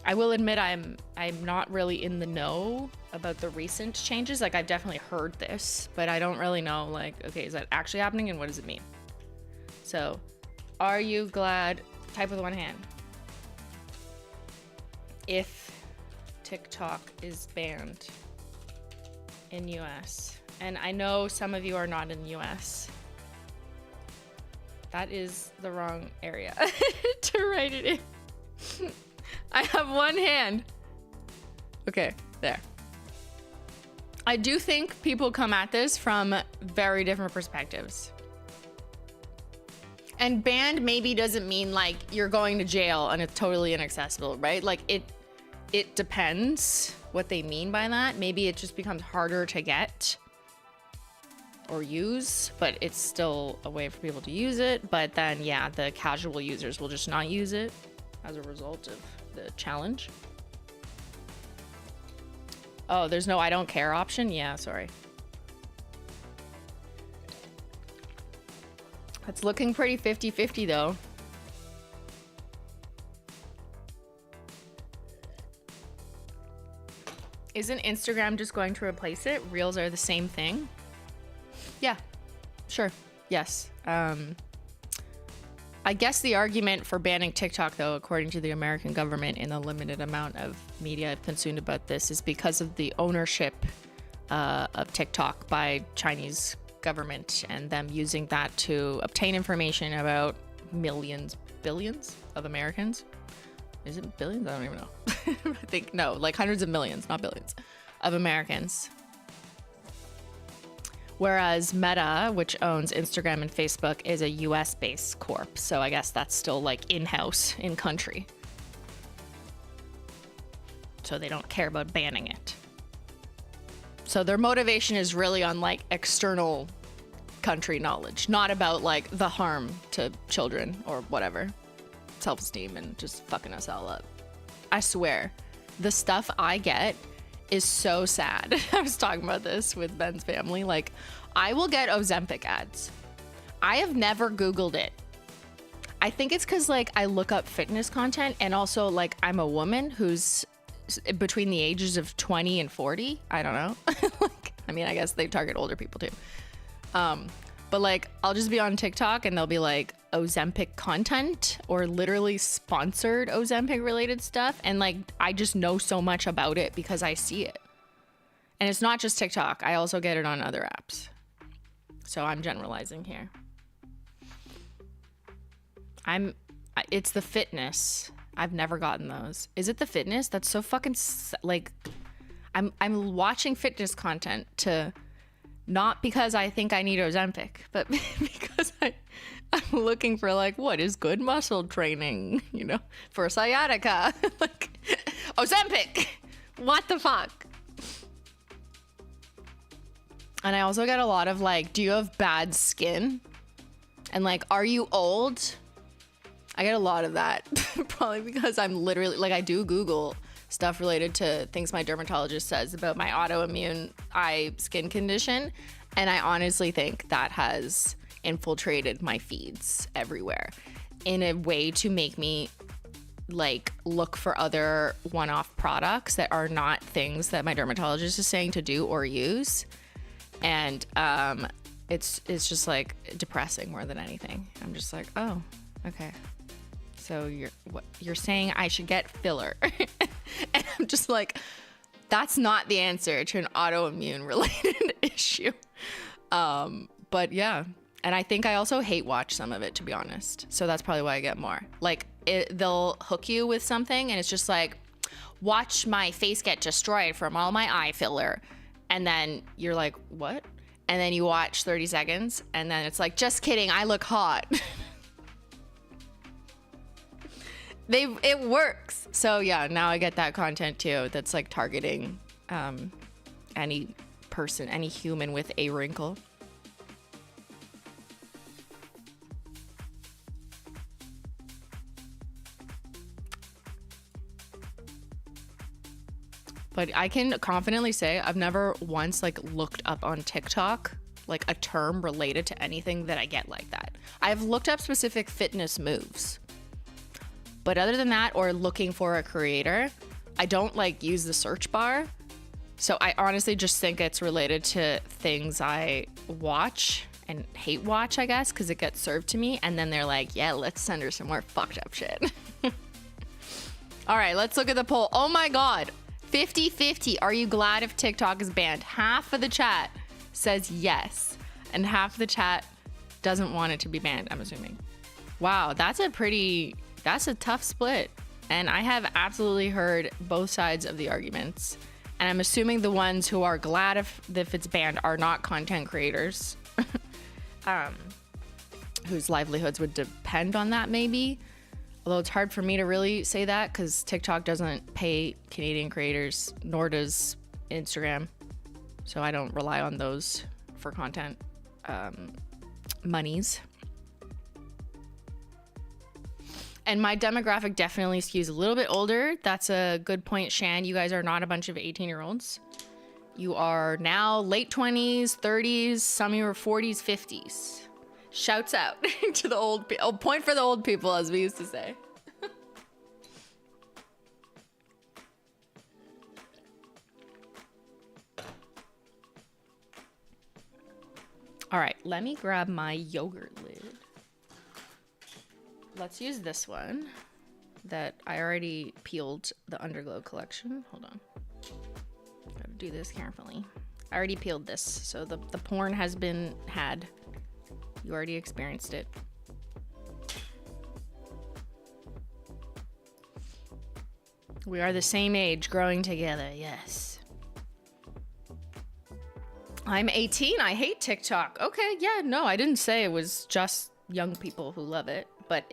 I will admit I'm not really in the know about the recent changes. Like, I've definitely heard this, but I don't really know, like, okay, is that actually happening and what does it mean? So, are you glad? Type with one hand. If TikTok is banned in US, and I know some of you are not in US. That is the wrong area to write it in. I have one hand. Okay, there. I do think people come at this from very different perspectives. And banned maybe doesn't mean like you're going to jail and it's totally inaccessible, right? Like it depends what they mean by that. Maybe it just becomes harder to get or use, but it's still a way for people to use it. But then, yeah, the casual users will just not use it as a result of the challenge. Oh, there's no I don't care option? Yeah, sorry. It's looking pretty 50-50 though. Isn't Instagram just going to replace it? Reels are the same thing? Yeah, sure, yes. I guess the argument for banning TikTok, though, according to the American government in the limited amount of media I've consumed about this, is because of the ownership of TikTok by Chinese government and them using that to obtain information about billions of Americans. Is it billions? I don't even know. I think, no, like hundreds of millions, not billions, of Americans. Whereas Meta, which owns Instagram and Facebook, is a US-based corp. So I guess that's still like in-house, in-country. So they don't care about banning it. So their motivation is really on like external country knowledge, not about like the harm to children or whatever. Self-esteem and just fucking us all up. I swear, the stuff I get is so sad. I was talking about this with Ben's family. Like, I will get Ozempic ads. I have never Googled it. I think it's because like I look up fitness content, and also like I'm a woman who's between the ages of 20 and 40. I don't know. Like, I mean, I guess they target older people too. But like I'll just be on TikTok and they'll be like Ozempic content or literally sponsored Ozempic related stuff. And like, I just know so much about it because I see it. And it's not just TikTok. I also get it on other apps. So I'm generalizing here. It's the fitness. I've never gotten those. Is it the fitness? That's so fucking like, I'm watching fitness content to not because I think I need Ozempic, but because I'm looking for like, what is good muscle training, you know, for sciatica, like Ozempic, what the fuck? And I also get a lot of like, do you have bad skin? And like, are you old? I get a lot of that, probably because I'm literally, like I do Google stuff related to things my dermatologist says about my autoimmune eye skin condition. And I honestly think that has infiltrated my feeds everywhere in a way to make me like look for other one-off products that are not things that my dermatologist is saying to do or use. And it's just like depressing more than anything. I'm just like, oh, okay. So you're saying I should get filler. And I'm just like, that's not the answer to an autoimmune related issue. But yeah. And I think I also hate watch some of it, to be honest. So that's probably why I get more. Like they'll hook you with something and it's just like, watch my face get destroyed from all my eye filler. And then you're like, what? And then you watch 30 seconds and then it's like, just kidding, I look hot. It works. So yeah, now I get that content too that's like targeting any person, any human with a wrinkle. But I can confidently say I've never once like looked up on TikTok like a term related to anything that I get like that. I've looked up specific fitness moves. But other than that, or looking for a creator, I don't like use the search bar. So I honestly just think it's related to things I watch and hate watch, I guess, because it gets served to me. And then they're like, yeah, let's send her some more fucked up shit. All right, let's look at the poll. Oh my God. 50-50. Are you glad if TikTok is banned? Half of the chat says yes. And half the chat doesn't want it to be banned, I'm assuming. Wow, that's a tough split. And I have absolutely heard both sides of the arguments. And I'm assuming the ones who are glad if it's banned are not content creators, whose livelihoods would depend on that maybe. Although it's hard for me to really say that because TikTok doesn't pay Canadian creators, nor does Instagram. So I don't rely on those for content monies. And my demographic definitely skews a little bit older. That's a good point, Shan. You guys are not a bunch of 18-year-olds. You are now late 20s, 30s, some of you are 40s, 50s. Shouts out to the old people. Oh, point for the old people, as we used to say. All right, let me grab my yogurt lid. Let's use this one that I already peeled, the Underglow collection. Hold on. Gotta do this carefully. I already peeled this, so the porn has been had. You already experienced it. We are the same age, growing together, yes. I'm 18, I hate TikTok. Okay, yeah, no, I didn't say it was just young people who love it, but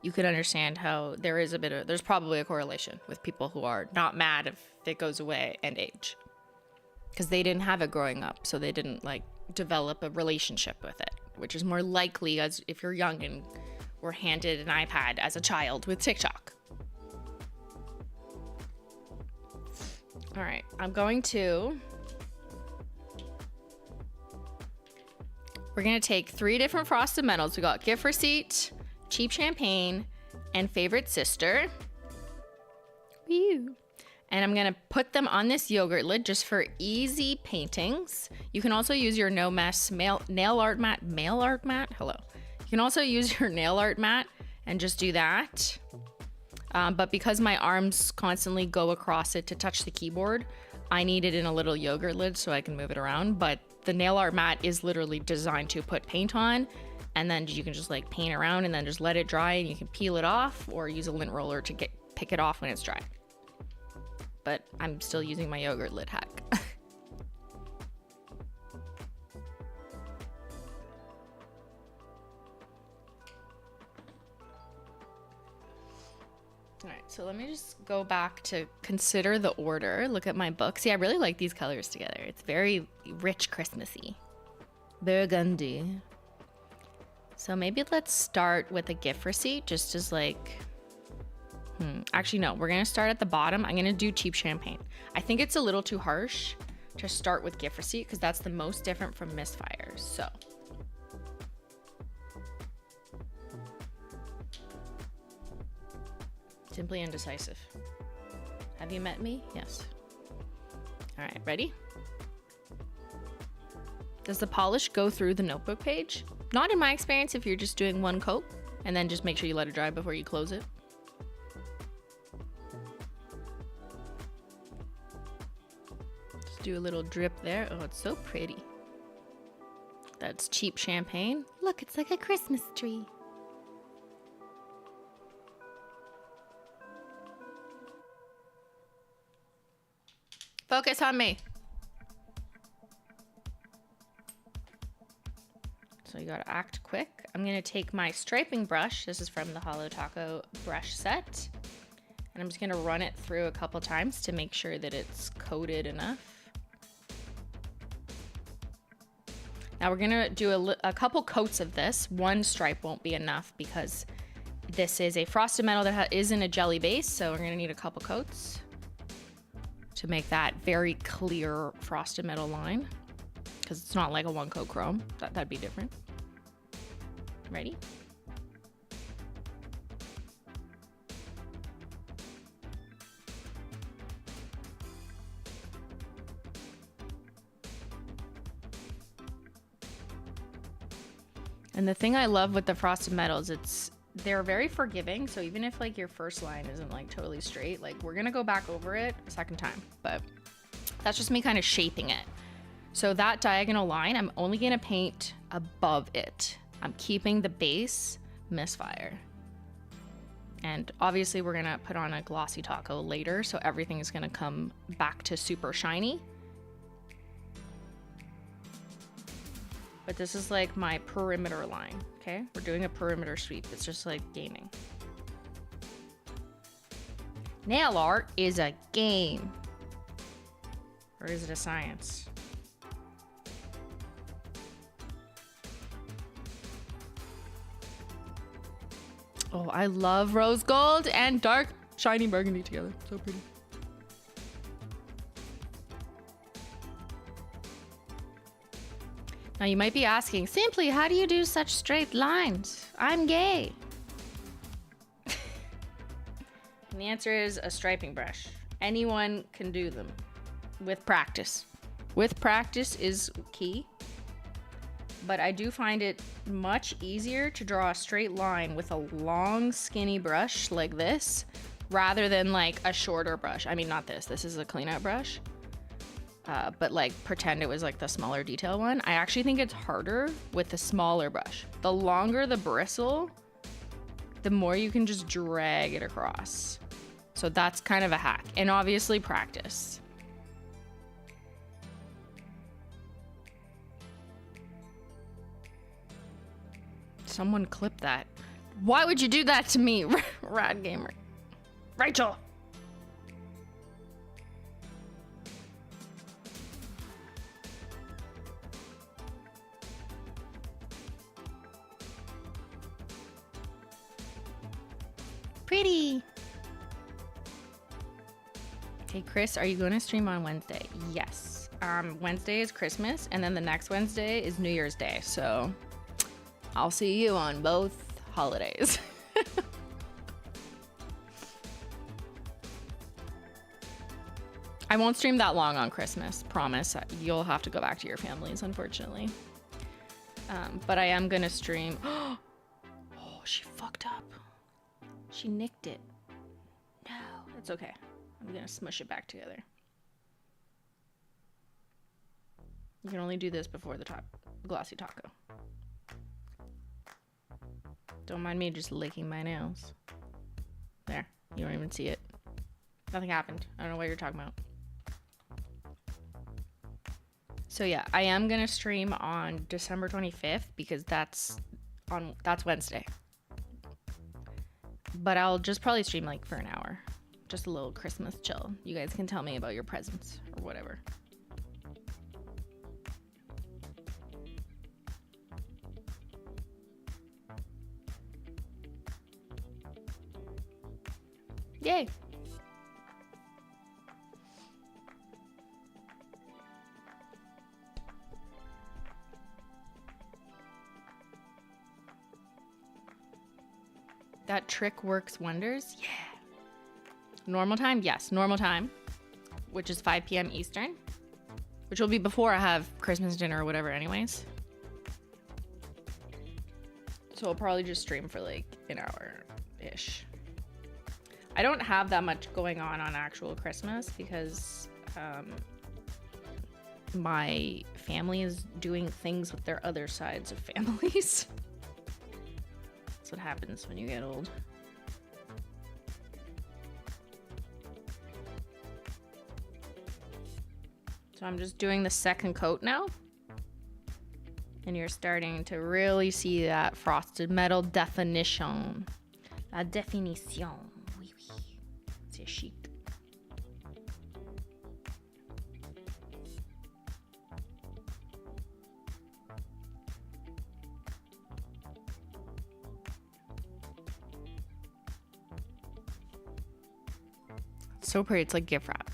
you could understand how there's probably a correlation with people who are not mad if it goes away and age. Because they didn't have it growing up, so they didn't like develop a relationship with it, which is more likely as if you're young and were handed an iPad as a child with TikTok. All right, we're gonna take 3 different frosted metals. We got gift receipt, cheap champagne, and favorite sister. Woo. And I'm gonna put them on this yogurt lid just for easy paintings. You can also use your no mess nail art mat. Hello. You can also use your nail art mat and just do that. But because my arms constantly go across it to touch the keyboard, I need it in a little yogurt lid so I can move it around. But the nail art mat is literally designed to put paint on, and then you can just like paint around and then just let it dry, and you can peel it off or use a lint roller to pick it off when it's dry. But I'm still using my yogurt lid hack. All right, so let me just go back to consider the order. Look at my book. See, I really like these colors together. It's very rich Christmassy. Burgundy. So maybe let's start with a gift receipt, just as like, actually no, we're gonna start at the bottom. I'm gonna do cheap champagne. I think it's a little too harsh to start with gift receipt because that's the most different from misfire. So simply indecisive. Have you met me? Yes. All right, ready? Does the polish go through the notebook page? Not in my experience if you're just doing one coat, and then just make sure you let it dry before you close it. Just do a little drip there. Oh, it's so pretty. That's cheap champagne. Look, it's like a Christmas tree. Focus on me. So you gotta act quick. I'm gonna take my striping brush. This is from the HOLO Taco brush set. And I'm just gonna run it through a couple times to make sure that it's coated enough. Now we're gonna do a couple coats of this. One stripe won't be enough because this is a frosted metal that is in a jelly base. So we're gonna need a couple coats to make that very clear frosted metal line, because it's not like a one coat chrome. That'd be different. Ready? And the thing I love with the frosted metals, they're very forgiving. So even if like your first line isn't like totally straight, like we're gonna go back over it a second time, but that's just me kind of shaping it. So that diagonal line, I'm only gonna paint above it. I'm keeping the base misfire. And obviously we're gonna put on a Glossy Taco later, so everything is gonna come back to super shiny. But this is like my perimeter line, okay? We're doing a perimeter sweep. It's just like gaming. Nail art is a game. Or is it a science? Oh, I love rose gold and dark shiny burgundy together. So pretty. Now you might be asking, Simply, how do you do such straight lines? I'm gay. And the answer is a striping brush. Anyone can do them with practice. With practice is key. But I do find it much easier to draw a straight line with a long, skinny brush like this, rather than like a shorter brush. I mean, not this. This is a clean out brush. But like pretend it was like the smaller detail one. I actually think it's harder with the smaller brush. The longer the bristle, the more you can just drag it across. So that's kind of a hack. And obviously practice. Someone clip that. Why would you do that to me, Rad Gamer? Rachel! Pretty. Hey Chris, are you going to stream on Wednesday? Yes. Wednesday is Christmas, and then the next Wednesday is New Year's Day. So I'll see you on both holidays. I won't stream that long on Christmas, promise. You'll have to go back to your families, unfortunately. But I am gonna stream. she fucked up. She nicked it. No, it's okay. I'm gonna smush it back together. You can only do this before the top Glossy Taco. Don't mind me just licking my nails. There, you don't even see it. Nothing happened. I don't know what you're talking about. So yeah, I am gonna stream on December 25th because that's Wednesday. But I'll just probably stream like for an hour. Just a little Christmas chill. You guys can tell me about your presents or whatever. Yay. That trick works wonders. Yeah. Normal time? Yes, normal time, which is 5 p.m. Eastern, which will be before I have Christmas dinner or whatever anyways. So I'll probably just stream for like an hour-ish. I don't have that much going on actual Christmas because my family is doing things with their other sides of families. That's what happens when you get old. So I'm just doing the second coat now. And you're starting to really see that frosted metal definition. La définition. Oui, oui. C'est chic. So pretty, it's like gift wrap.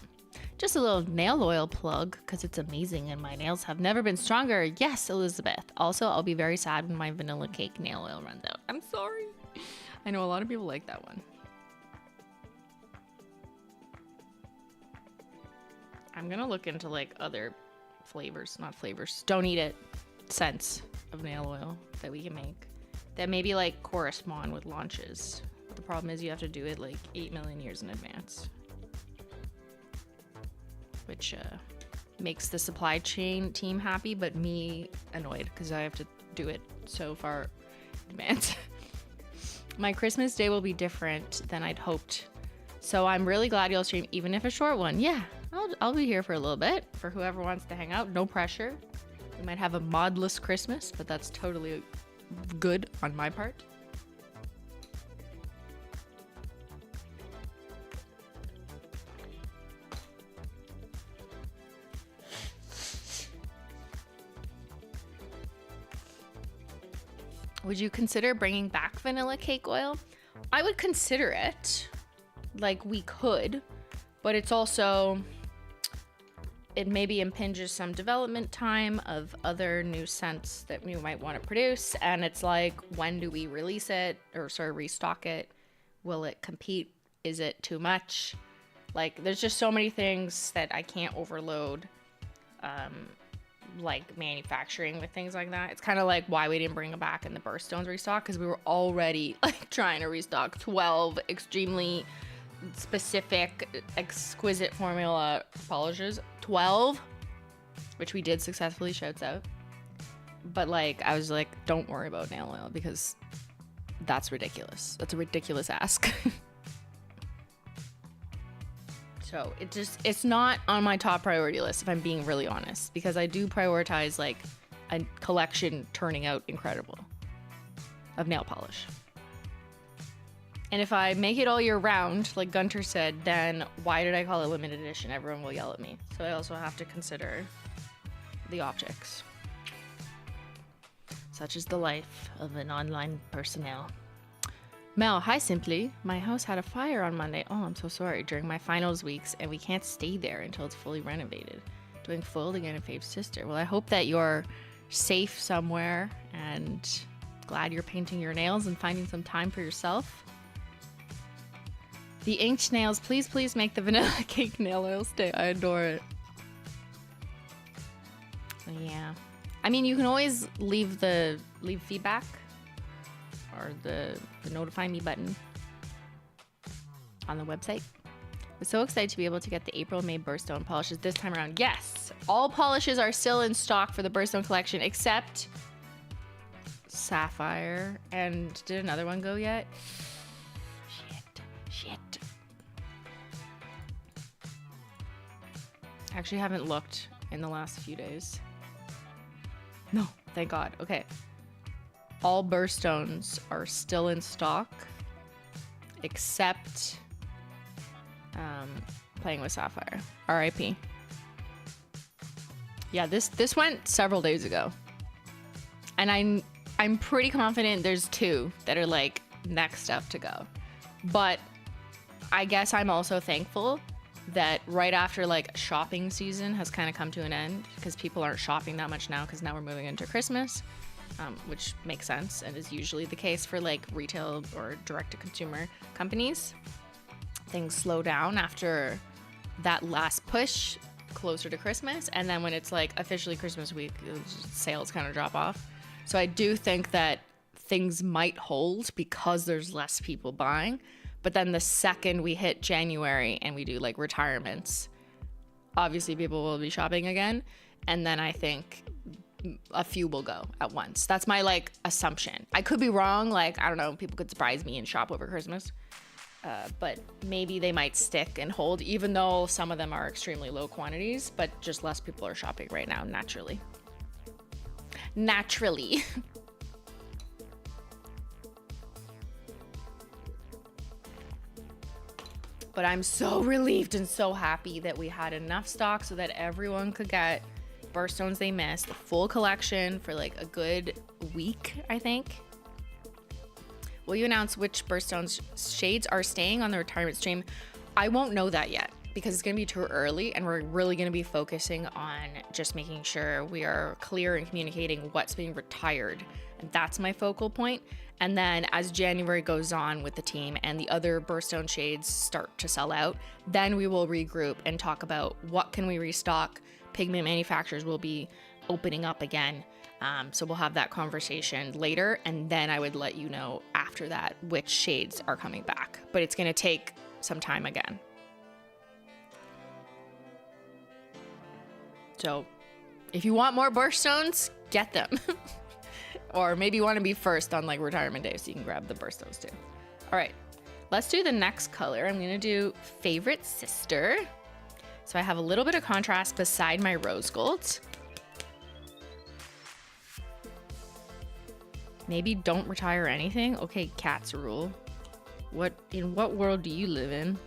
Just a little nail oil plug because it's amazing and my nails have never been stronger. Yes, Elizabeth. Also, I'll be very sad when my vanilla cake nail oil runs out. I'm sorry. I know a lot of people like that one. I'm gonna look into like other flavors, not flavors, don't eat it, scents of nail oil that we can make that maybe like correspond with launches. But the problem is you have to do it like 8 million years in advance. Which makes the supply chain team happy, but me annoyed because I have to do it so far in advance. My Christmas day will be different than I'd hoped. So I'm really glad you'll stream, even if a short one. Yeah, I'll be here for a little bit for whoever wants to hang out. No pressure. We might have a modless Christmas, but that's totally good on my part. Would you consider bringing back vanilla cake oil? I would consider it. Like, we could, but it's also, it maybe impinges some development time of other new scents that we might want to produce. And it's like, when do we release it or restock it? Will it compete? Is it too much? Like, there's just so many things that I can't overload. Like manufacturing with things like that. It's kind of like why we didn't bring it back in the birthstones restock, because we were already like trying to restock 12 extremely specific exquisite formula polishes, 12, which we did successfully, shouts out. But like I was like, don't worry about nail oil because that's ridiculous. That's a ridiculous ask. So it's not on my top priority list, if I'm being really honest, because I do prioritize like a collection turning out incredible of nail polish. And if I make it all year round, like Gunter said, then why did I call it limited edition? Everyone will yell at me. So I also have to consider the optics. Such is the life of an online personnel. Mel, hi Simply. My house had a fire on Monday. Oh, I'm so sorry. During my finals weeks, and we can't stay there until it's fully renovated. Doing folding and a Fave's sister. Well, I hope that you're safe somewhere and glad you're painting your nails and finding some time for yourself. The inked nails, please make the vanilla cake nail oil stay. I adore it. So yeah. I mean, you can always leave feedback or the notify me button on the website. I'm so excited to be able to get the April May birthstone polishes this time around. Yes, all polishes are still in stock for the birthstone collection except Sapphire. And did another one go yet? Shit. Actually haven't looked in the last few days. No, thank God. Okay. All birthstones are still in stock except Playing with Sapphire. RIP. Yeah, this went several days ago. And I'm pretty confident there's 2 that are like next up to go. But I guess I'm also thankful that right after like shopping season has kind of come to an end, because people aren't shopping that much now because now we're moving into Christmas, which makes sense and is usually the case for like retail or direct-to-consumer companies. Things slow down after that last push closer to Christmas, and then when it's like officially Christmas week, sales kind of drop off. So I do think that things might hold because there's less people buying. But then the second we hit January and we do like retirements, obviously people will be shopping again. And then I think a few will go at once. That's my like assumption. I could be wrong. Like, I don't know, people could surprise me and shop over Christmas. But maybe they might stick and hold, even though some of them are extremely low quantities, but just less people are shopping right now, naturally. But I'm so relieved and so happy that we had enough stock so that everyone could get birthstones they missed, the full collection for like a good week, I think. Will you announce which birthstones shades are staying on the retirement stream? I won't know that yet because it's going to be too early, and we're really going to be focusing on just making sure we are clear and communicating what's being retired. And that's my focal point. And then as January goes on with the team and the other birthstone shades start to sell out, then we will regroup and talk about what can we restock. Pigment manufacturers will be opening up again. So we'll have that conversation later, and then I would let you know after that which shades are coming back. But it's going to take some time again. So if you want more birthstones, get them. Or maybe you want to be first on like retirement day so you can grab the birthstones too. All right, let's do the next color. I'm going to do Favorite Sister. So I have a little bit of contrast beside my rose gold. Maybe don't retire anything. Okay, Cat's rule. In what world do you live in?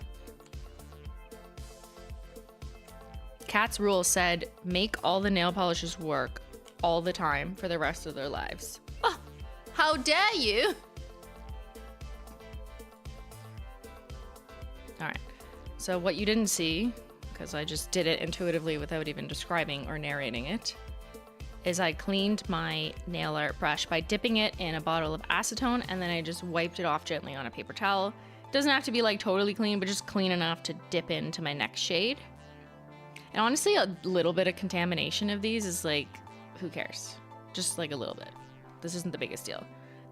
Cat's rule said, make all the nail polishes work all the time for the rest of their lives. Oh, how dare you? All right, so what you didn't see, because I just did it intuitively without even describing or narrating it, is I cleaned my nail art brush by dipping it in a bottle of acetone, and then I just wiped it off gently on a paper towel. It doesn't have to be like totally clean, but just clean enough to dip into my next shade. And honestly, a little bit of contamination of these is like, who cares? Just like a little bit. This isn't the biggest deal.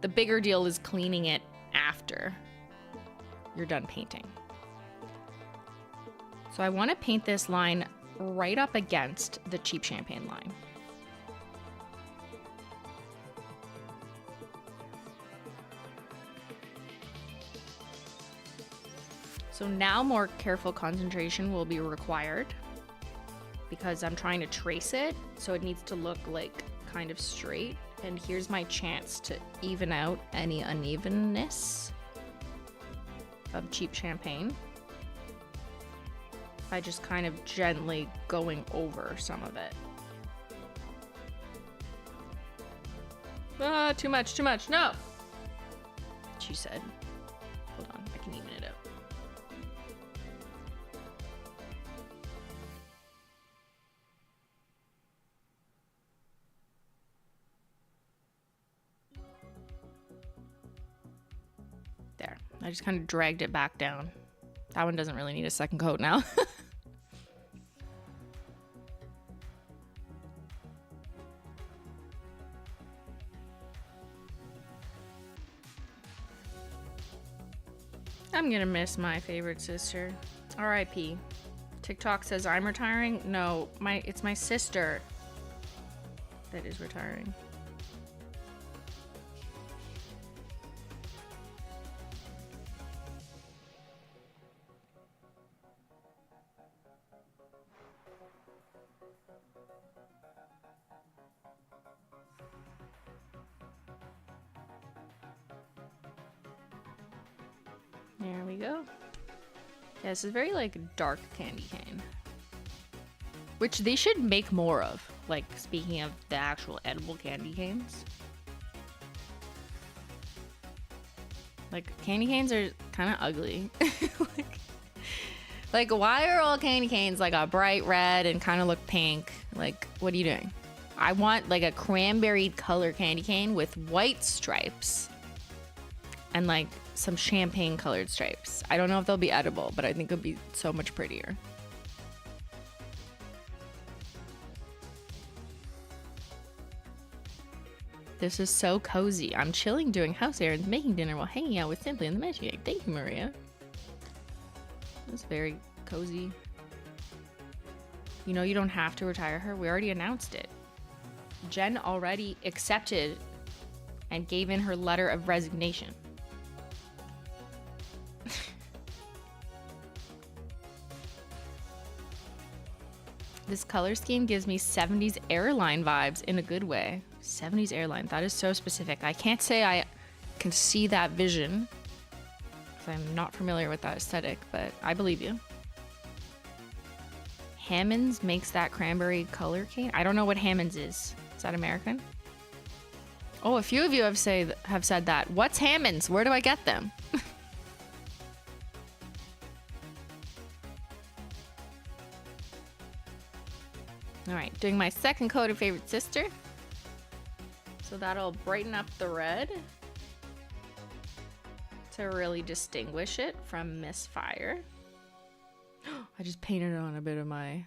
The bigger deal is cleaning it after you're done painting. So I want to paint this line right up against the cheap champagne line. So now more careful concentration will be required because I'm trying to trace it, so it needs to look like kind of straight. And here's my chance to even out any unevenness of cheap champagne by just kind of gently going over some of it. Ah, too much, no! She said. Hold on, I can even it out. There, I just kind of dragged it back down. That one doesn't really need a second coat now. I'm gonna miss my favorite sister. R.I.P. TikTok says I'm retiring. No, it's my sister that is retiring. There we go. Yeah, this is very like dark candy cane, which they should make more of. Like, speaking of the actual edible candy canes, like candy canes are kind of ugly. like why are all candy canes like a bright red and kind of look pink? Like, what are you doing? I want like a cranberry color candy cane with white stripes and like some champagne colored stripes. I don't know if they'll be edible, but I think it'll be so much prettier. This is so cozy. I'm chilling, doing house errands, making dinner while hanging out with Simply and the Magic Egg. Thank you, Maria. That's very cozy. You know, you don't have to retire her. We already announced it. Jen already accepted and gave in her letter of resignation. This color scheme gives me 70s airline vibes in a good way. 70s airline, that is so specific. I can't say I can see that vision because I'm not familiar with that aesthetic, but I believe you. Hammond's makes that cranberry color cane. I don't know what Hammond's is. Is that American? Oh, a few of you have said that. What's Hammond's? Where do I get them? All right, doing my second coat of Favorite Sister. So that'll brighten up the red to really distinguish it from Misfire. I just painted on a bit of my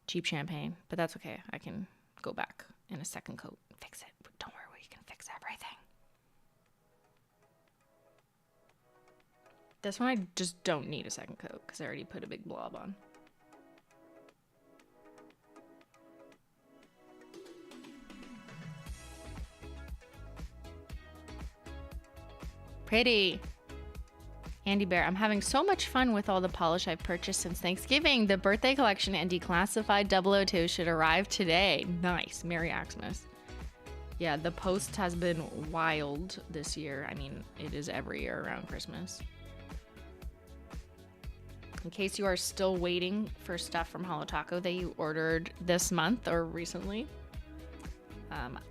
cheap champagne, but that's okay. I can go back in a second coat and fix it. Don't worry, we can fix everything. This one I just don't need a second coat because I already put a big blob on. Pretty. Andy Bear, I'm having so much fun with all the polish I've purchased since Thanksgiving. The birthday collection and declassified 002 should arrive today. Nice. Merry Xmas. Yeah, the post has been wild this year. I mean, it is every year around Christmas. In case you are still waiting for stuff from HOLO Taco that you ordered this month or recently,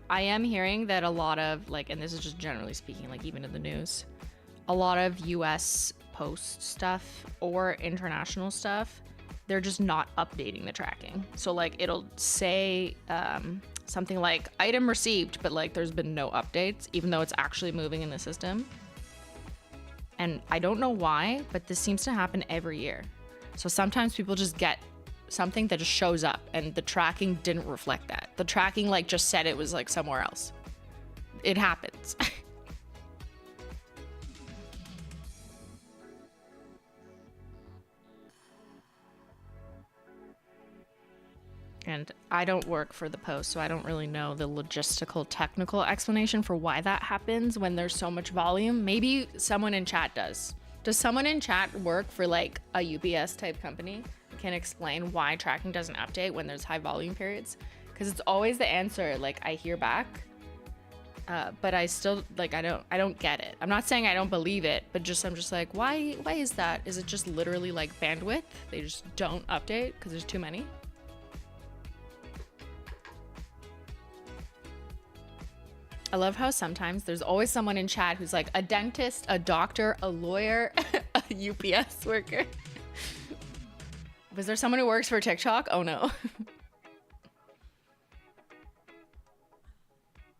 I am hearing that a lot of, like, and this is just generally speaking, like even in the news, a lot of US post stuff or international stuff, they're just not updating the tracking. So like it'll say something like item received, but like there's been no updates, even though it's actually moving in the system. And I don't know why, but this seems to happen every year. So sometimes people just get something that just shows up and the tracking didn't reflect that. The tracking like just said it was like somewhere else. It happens. And I don't work for the post, so I don't really know the logistical technical explanation for why that happens when there's so much volume. Maybe someone in chat does. Does someone in chat work for like a UPS type company? Can explain why tracking doesn't update when there's high volume periods? Because it's always the answer like I hear back, but I still like I don't get it. I'm not saying I don't believe it, but I'm just like why is that? Is it just literally like bandwidth? They just don't update because there's too many. I love how sometimes there's always someone in chat who's like a dentist, a doctor, a lawyer, a UPS worker. Was there someone who works for TikTok? Oh no.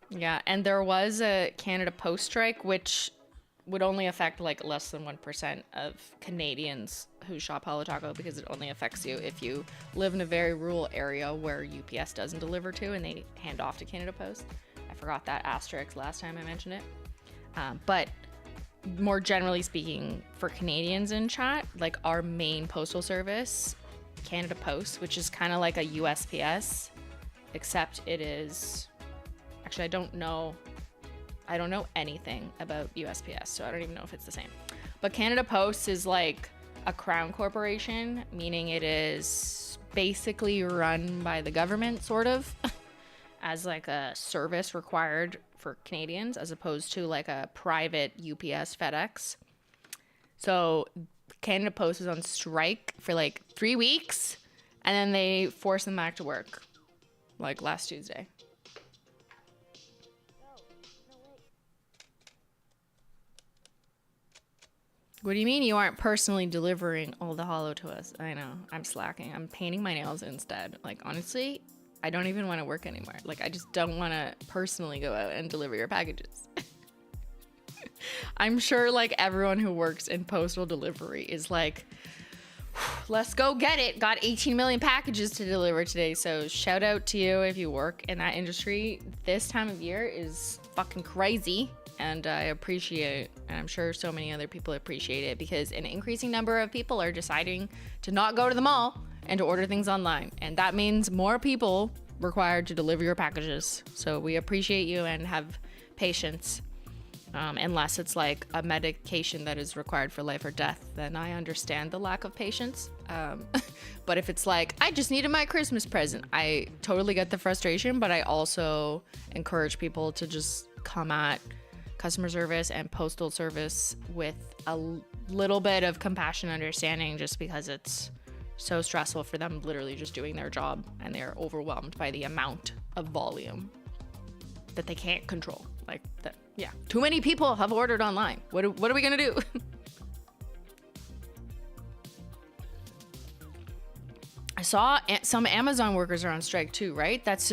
Yeah, and there was a Canada Post strike, which would only affect like less than 1% of Canadians who shop HOLO Taco, because it only affects you if you live in a very rural area where UPS doesn't deliver to and they hand off to Canada Post. I forgot that asterisk last time I mentioned it. But more generally speaking, for Canadians in chat, like our main postal service, Canada Post, which is kind of like a USPS, except it is, actually I don't know anything about USPS, so I don't even know if it's the same. But Canada Post is like a crown corporation, meaning it is basically run by the government, sort of, as like a service required for Canadians, as opposed to like a private UPS, FedEx. So Canada Post was on strike for like 3 weeks, and then they forced them back to work like last Tuesday. What do you mean you aren't personally delivering all the holo to us? I know, I'm slacking. I'm painting my nails instead. Like, honestly, I don't even want to work anymore. Like, I just don't want to personally go out and deliver your packages. I'm sure, like, everyone who works in postal delivery is like, let's go get it. Got 18 million packages to deliver today. So shout out to you if you work in that industry. This time of year is fucking crazy. And I appreciate it, and I'm sure so many other people appreciate it, because an increasing number of people are deciding to not go to the mall and to order things online. And that means more people required to deliver your packages. So we appreciate you and have patience. Unless it's like a medication that is required for life or death, then I understand the lack of patience. But if it's like, I just needed my Christmas present, I totally get the frustration, but I also encourage people to just come at customer service and postal service with a little bit of compassion and understanding, just because it's so stressful for them literally just doing their job, and they're overwhelmed by the amount of volume that they can't control. Like that, yeah. Too many people have ordered online. What are we gonna do? I saw some Amazon workers are on strike too, right? That's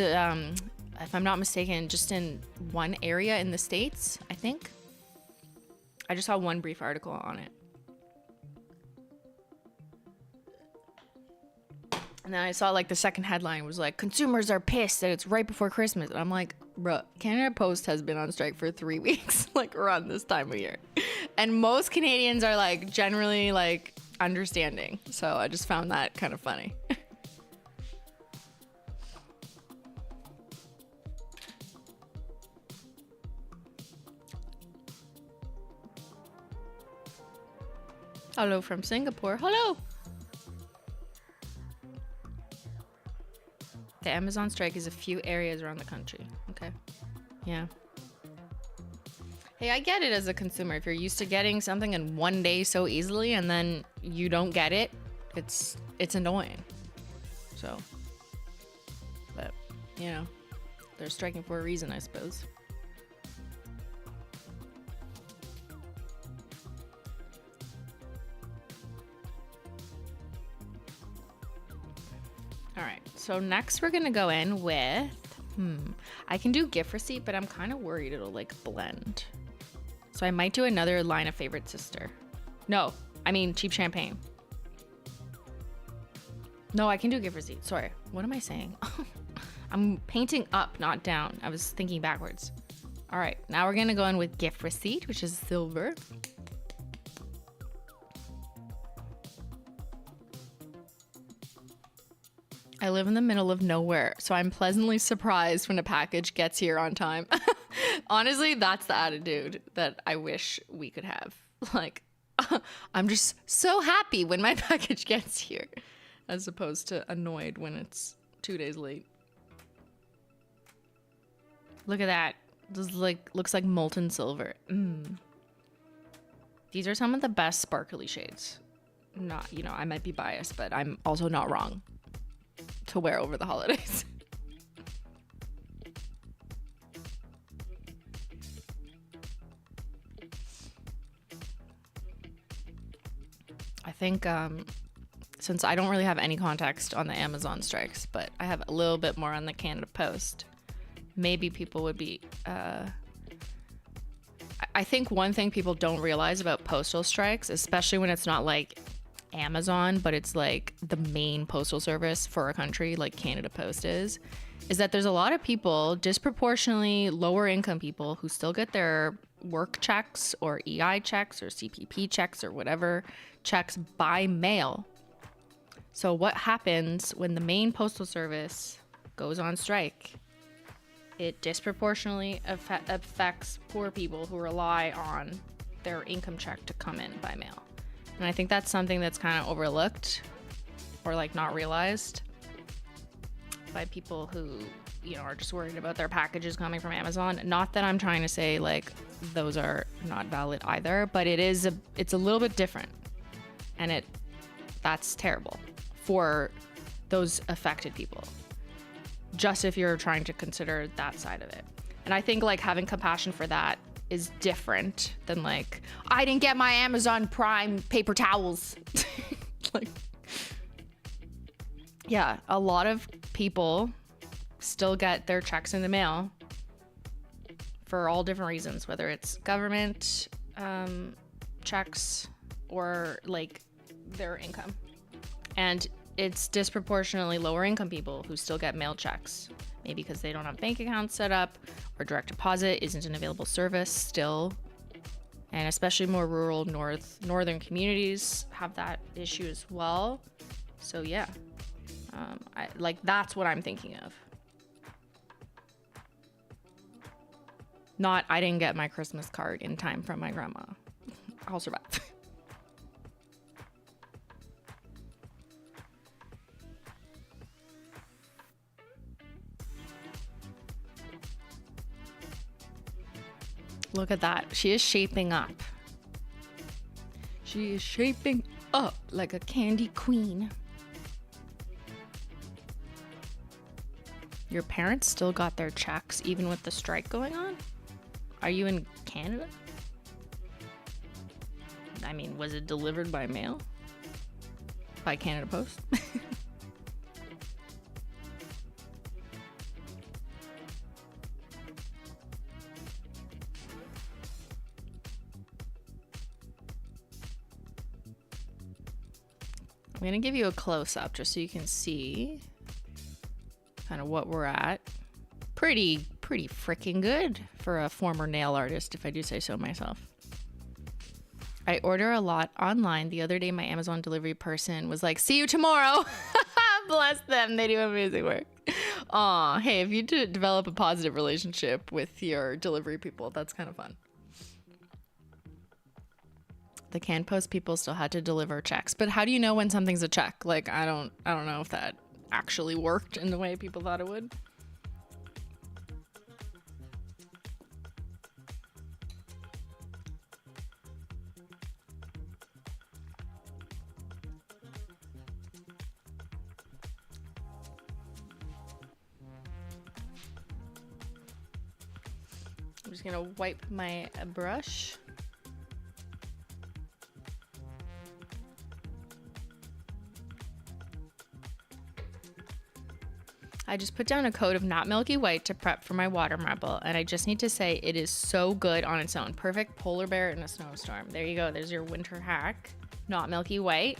if I'm not mistaken, just in one area in the States, I think. I just saw one brief article on it. And then I saw like the second headline was like, consumers are pissed that it's right before Christmas. And I'm like, bruh, Canada Post has been on strike for 3 weeks, like around this time of year. And most Canadians are like generally like understanding. So I just found that kind of funny. Hello from Singapore. Hello. The Amazon strike is a few areas around the country. Okay. Yeah. Hey, I get it as a consumer. If you're used to getting something in one day so easily and then you don't get it, it's annoying. So, but, you know, they're striking for a reason, I suppose. All right, so next we're gonna go in with, I can do gift receipt, but I'm kind of worried it'll like blend. So I might do another line of favorite sister. No, I mean cheap champagne. No, I can do gift receipt, sorry. What am I saying? I'm painting up, not down. I was thinking backwards. All right, now we're gonna go in with gift receipt, which is silver. I live in the middle of nowhere, so I'm pleasantly surprised when a package gets here on time. Honestly, that's the attitude that I wish we could have. Like, I'm just so happy when my package gets here, as opposed to annoyed when it's 2 days late. Look at that. This looks like molten silver. These are some of the best sparkly shades. Not, you know, I might be biased, but I'm also not wrong to wear over the holidays. I think since I don't really have any context on the Amazon strikes, but I have a little bit more on the Canada Post, maybe people would be I think one thing people don't realize about postal strikes, especially when it's not like Amazon, but it's like the main postal service for a country like Canada Post is that there's a lot of people, disproportionately lower income people, who still get their work checks or EI checks or CPP checks or whatever checks by mail. So what happens when the main postal service goes on strike? It disproportionately affects poor people who rely on their income check to come in by mail. And I think that's something that's kind of overlooked or like not realized by people who, you know, are just worried about their packages coming from Amazon. Not that I'm trying to say like those are not valid either, but it's a little bit different. And that's terrible for those affected people. Just if you're trying to consider that side of it. And I think like having compassion for that is different than like, I didn't get my Amazon Prime paper towels. Like, yeah, a lot of people still get their checks in the mail for all different reasons, whether it's government checks or like their income. And it's disproportionately lower income people who still get mail checks, maybe because they don't have bank accounts set up or direct deposit isn't an available service still. And especially more rural northern communities have that issue as well. So yeah, that's what I'm thinking of. Not, I didn't get my Christmas card in time from my grandma. I'll survive. Look at that. She is shaping up. She is shaping up like a candy queen. Your parents still got their checks even with the strike going on? Are you in Canada? I mean, was it delivered by mail? By Canada Post? I'm gonna give you a close-up just so you can see kind of what we're at. Pretty freaking good for a former nail artist, if I do say so myself. I order a lot online. The other day, my Amazon delivery person was like, "See you tomorrow." Bless them. They do amazing work. Aw, hey, if you develop a positive relationship with your delivery people, that's kind of fun. The Can Post people still had to deliver checks, but how do you know when something's a check? Like, I don't know if that actually worked in the way people thought it would. I'm just gonna wipe my brush. I just put down a coat of not milky white to prep for my water marble, and I just need to say it is so good on its own. Perfect polar bear in a snowstorm. There you go. There's your winter hack. Not milky white,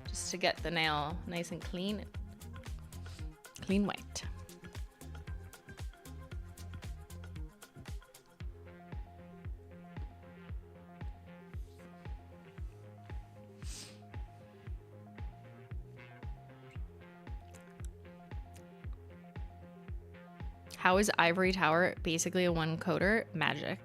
just to get the nail nice and clean. Clean white. How is Ivory Tower basically a one coater? Magic.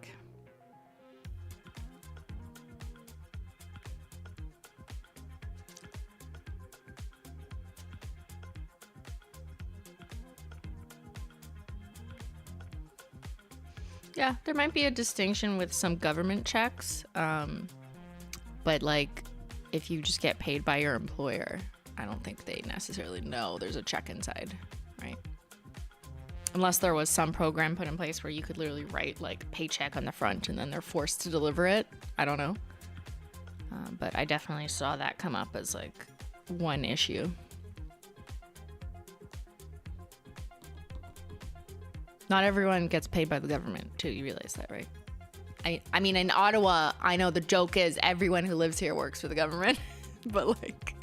Yeah, there might be a distinction with some government checks, but like if you just get paid by your employer, I don't think they necessarily know there's a check inside, right? Unless there was some program put in place where you could literally write like paycheck on the front and then they're forced to deliver it. I don't know. But I definitely saw that come up as like one issue. Not everyone gets paid by the government too. You realize that, right? I mean, in Ottawa, I know the joke is everyone who lives here works for the government, but like...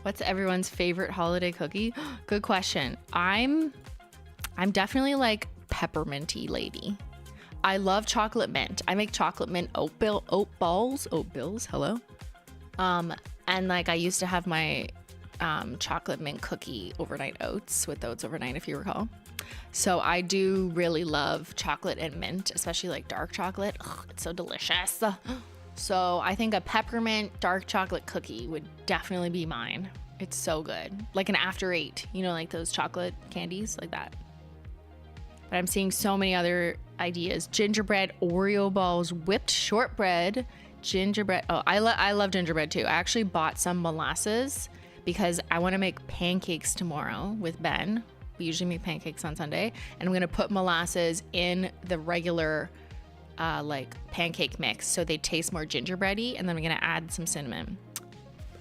What's everyone's favorite holiday cookie? Good question. I'm definitely like pepperminty lady. I love chocolate mint. I make chocolate mint oat bills. Hello. And like I used to have my chocolate mint cookie overnight oats with oats overnight, if you recall. So I do really love chocolate and mint, especially like dark chocolate. Ugh, it's so delicious. So I think a peppermint dark chocolate cookie would definitely be mine. It's so good. Like an after 8, you know, like those chocolate candies like that. But I'm seeing so many other ideas. Gingerbread, Oreo balls, whipped shortbread, gingerbread. Oh, I love gingerbread too. I actually bought some molasses because I want to make pancakes tomorrow with Ben. We usually make pancakes on Sunday. And I'm going to put molasses in the regular like pancake mix so they taste more gingerbready, and then I'm gonna add some cinnamon.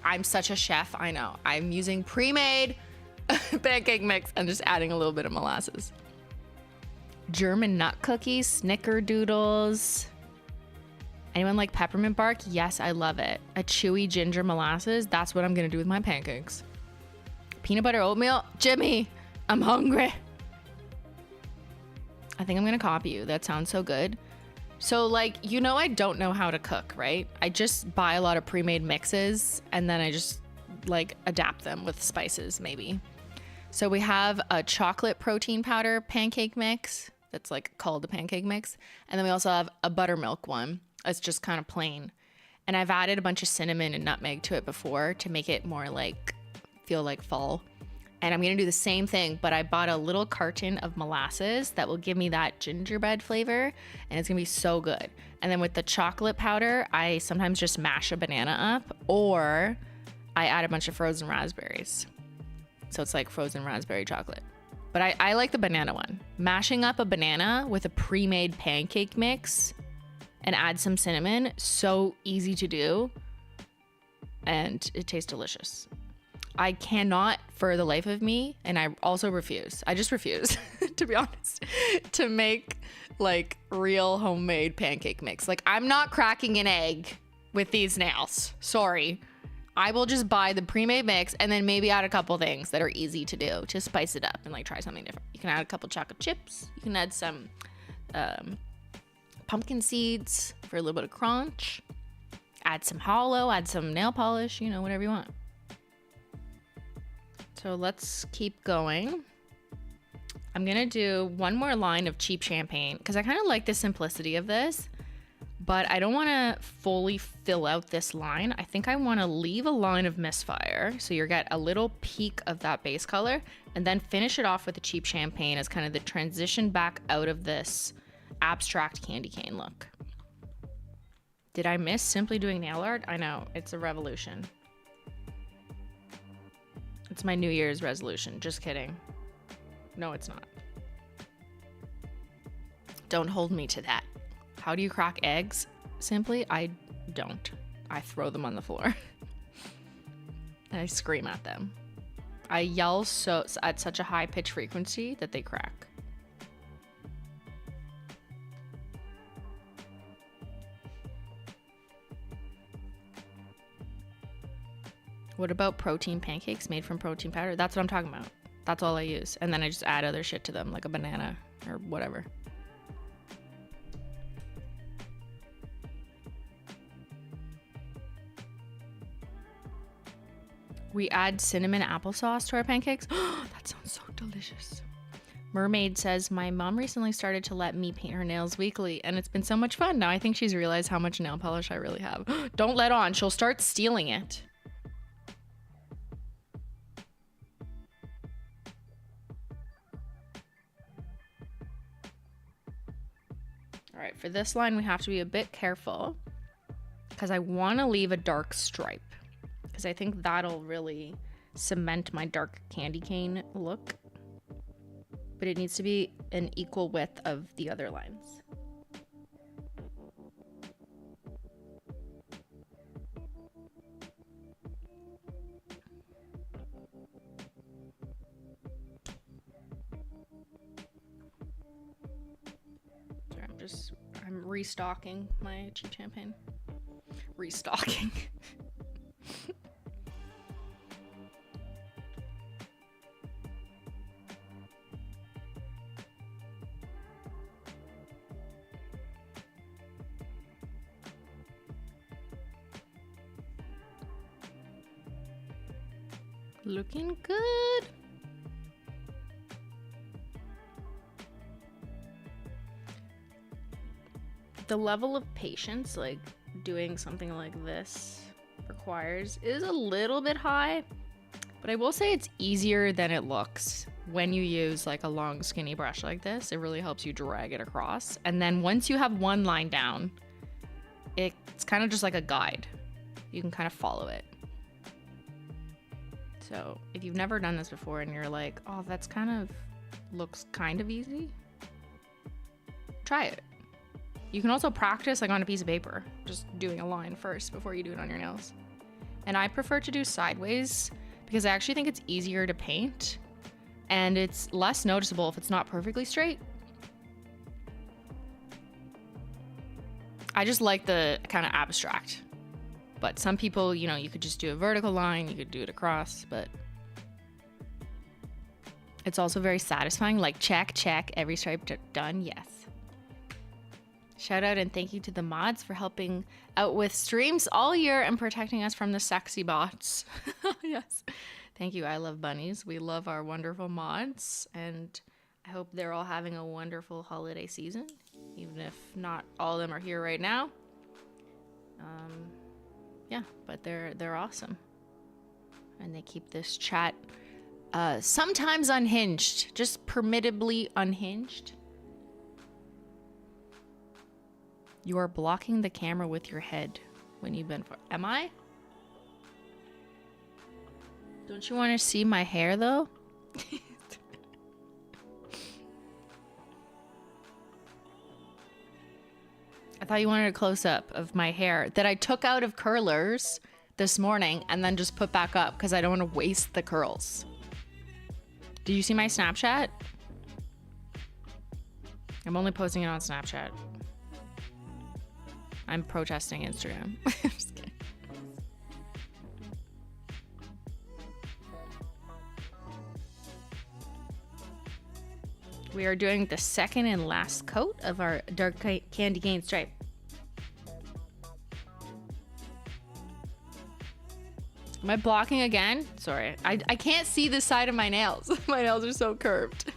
I'm such a chef, I know. I'm using pre-made pancake mix and just adding a little bit of molasses. German nut cookies, snickerdoodles. Anyone like peppermint bark? Yes, I love it. A chewy ginger molasses, that's what I'm gonna do with my pancakes. Peanut butter oatmeal? Jimmy, I'm hungry. I think I'm gonna copy you. That sounds so good. So like, you know, I don't know how to cook, right? I just buy a lot of pre-made mixes and then I just like adapt them with spices maybe. So we have a chocolate protein powder pancake mix that's like called the pancake mix. And then we also have a buttermilk one. It's just kind of plain. And I've added a bunch of cinnamon and nutmeg to it before to make it more like, feel like fall. And I'm gonna do the same thing, but I bought a little carton of molasses that will give me that gingerbread flavor, and it's gonna be so good. And then with the chocolate powder, I sometimes just mash a banana up, or I add a bunch of frozen raspberries. So it's like frozen raspberry chocolate. But I like the banana one. Mashing up a banana with a pre-made pancake mix and add some cinnamon, so easy to do, and it tastes delicious. I cannot for the life of me, and I also refuse. I just refuse, to be honest, to make like real homemade pancake mix. Like I'm not cracking an egg with these nails. Sorry. I will just buy the pre-made mix and then maybe add a couple things that are easy to do to spice it up and like try something different. You can add a couple chocolate chips. You can add some pumpkin seeds for a little bit of crunch. Add some holo, add some nail polish, you know, whatever you want. So let's keep going. I'm gonna do one more line of cheap champagne because I kind of like the simplicity of this, but I don't want to fully fill out this line. I think I want to leave a line of misfire so you get a little peak of that base color and then finish it off with the cheap champagne as kind of the transition back out of this abstract candy cane look. Did I miss simply doing nail art? I know, it's a revolution. It's my New Year's resolution. Just kidding. No, it's not. Don't hold me to that. How do you crack eggs? Simply, I don't. I throw them on the floor. And I scream at them. I yell at such a high pitch frequency that they crack. What about protein pancakes made from protein powder? That's what I'm talking about. That's all I use. And then I just add other shit to them, like a banana or whatever. We add cinnamon applesauce to our pancakes. That sounds so delicious. Mermaid says, my mom recently started to let me paint her nails weekly, and it's been so much fun. Now I think she's realized how much nail polish I really have. Don't let on. She'll start stealing it. All right, for this line, we have to be a bit careful because I want to leave a dark stripe because I think that'll really cement my dark candy cane look. But it needs to be an equal width of the other lines. I'm restocking my cheap champagne. Restocking. Looking good. The level of patience like doing something like this requires is a little bit high, but I will say it's easier than it looks when you use like a long skinny brush like this. It really helps you drag it across, and then once you have one line down, it's kind of just like a guide. You can kind of follow it. So if you've never done this before and you're like, oh, that's kind of looks kind of easy, try it. You can also practice like on a piece of paper, just doing a line first before you do it on your nails. And I prefer to do sideways because I actually think it's easier to paint and it's less noticeable if it's not perfectly straight. I just like the kind of abstract, but some people, you know, you could just do a vertical line, you could do it across, but it's also very satisfying. Like check, every stripe done, yes. Shout out and thank you to the mods for helping out with streams all year and protecting us from the sexy bots. Yes. Thank you. I love bunnies. We love our wonderful mods, and I hope they're all having a wonderful holiday season, even if not all of them are here right now. Yeah, but they're awesome. And they keep this chat sometimes unhinged, just permittably unhinged. You are blocking the camera with your head when you bend forward. Am I? Don't you want to see my hair though? I thought you wanted a close-up of my hair that I took out of curlers this morning and then just put back up because I don't want to waste the curls. Did you see my Snapchat? I'm only posting it on Snapchat. I'm protesting Instagram. I'm just kidding. We are doing the second and last coat of our dark candy cane stripe. Am I blocking again? Sorry, I can't see the side of my nails. My nails are so curved.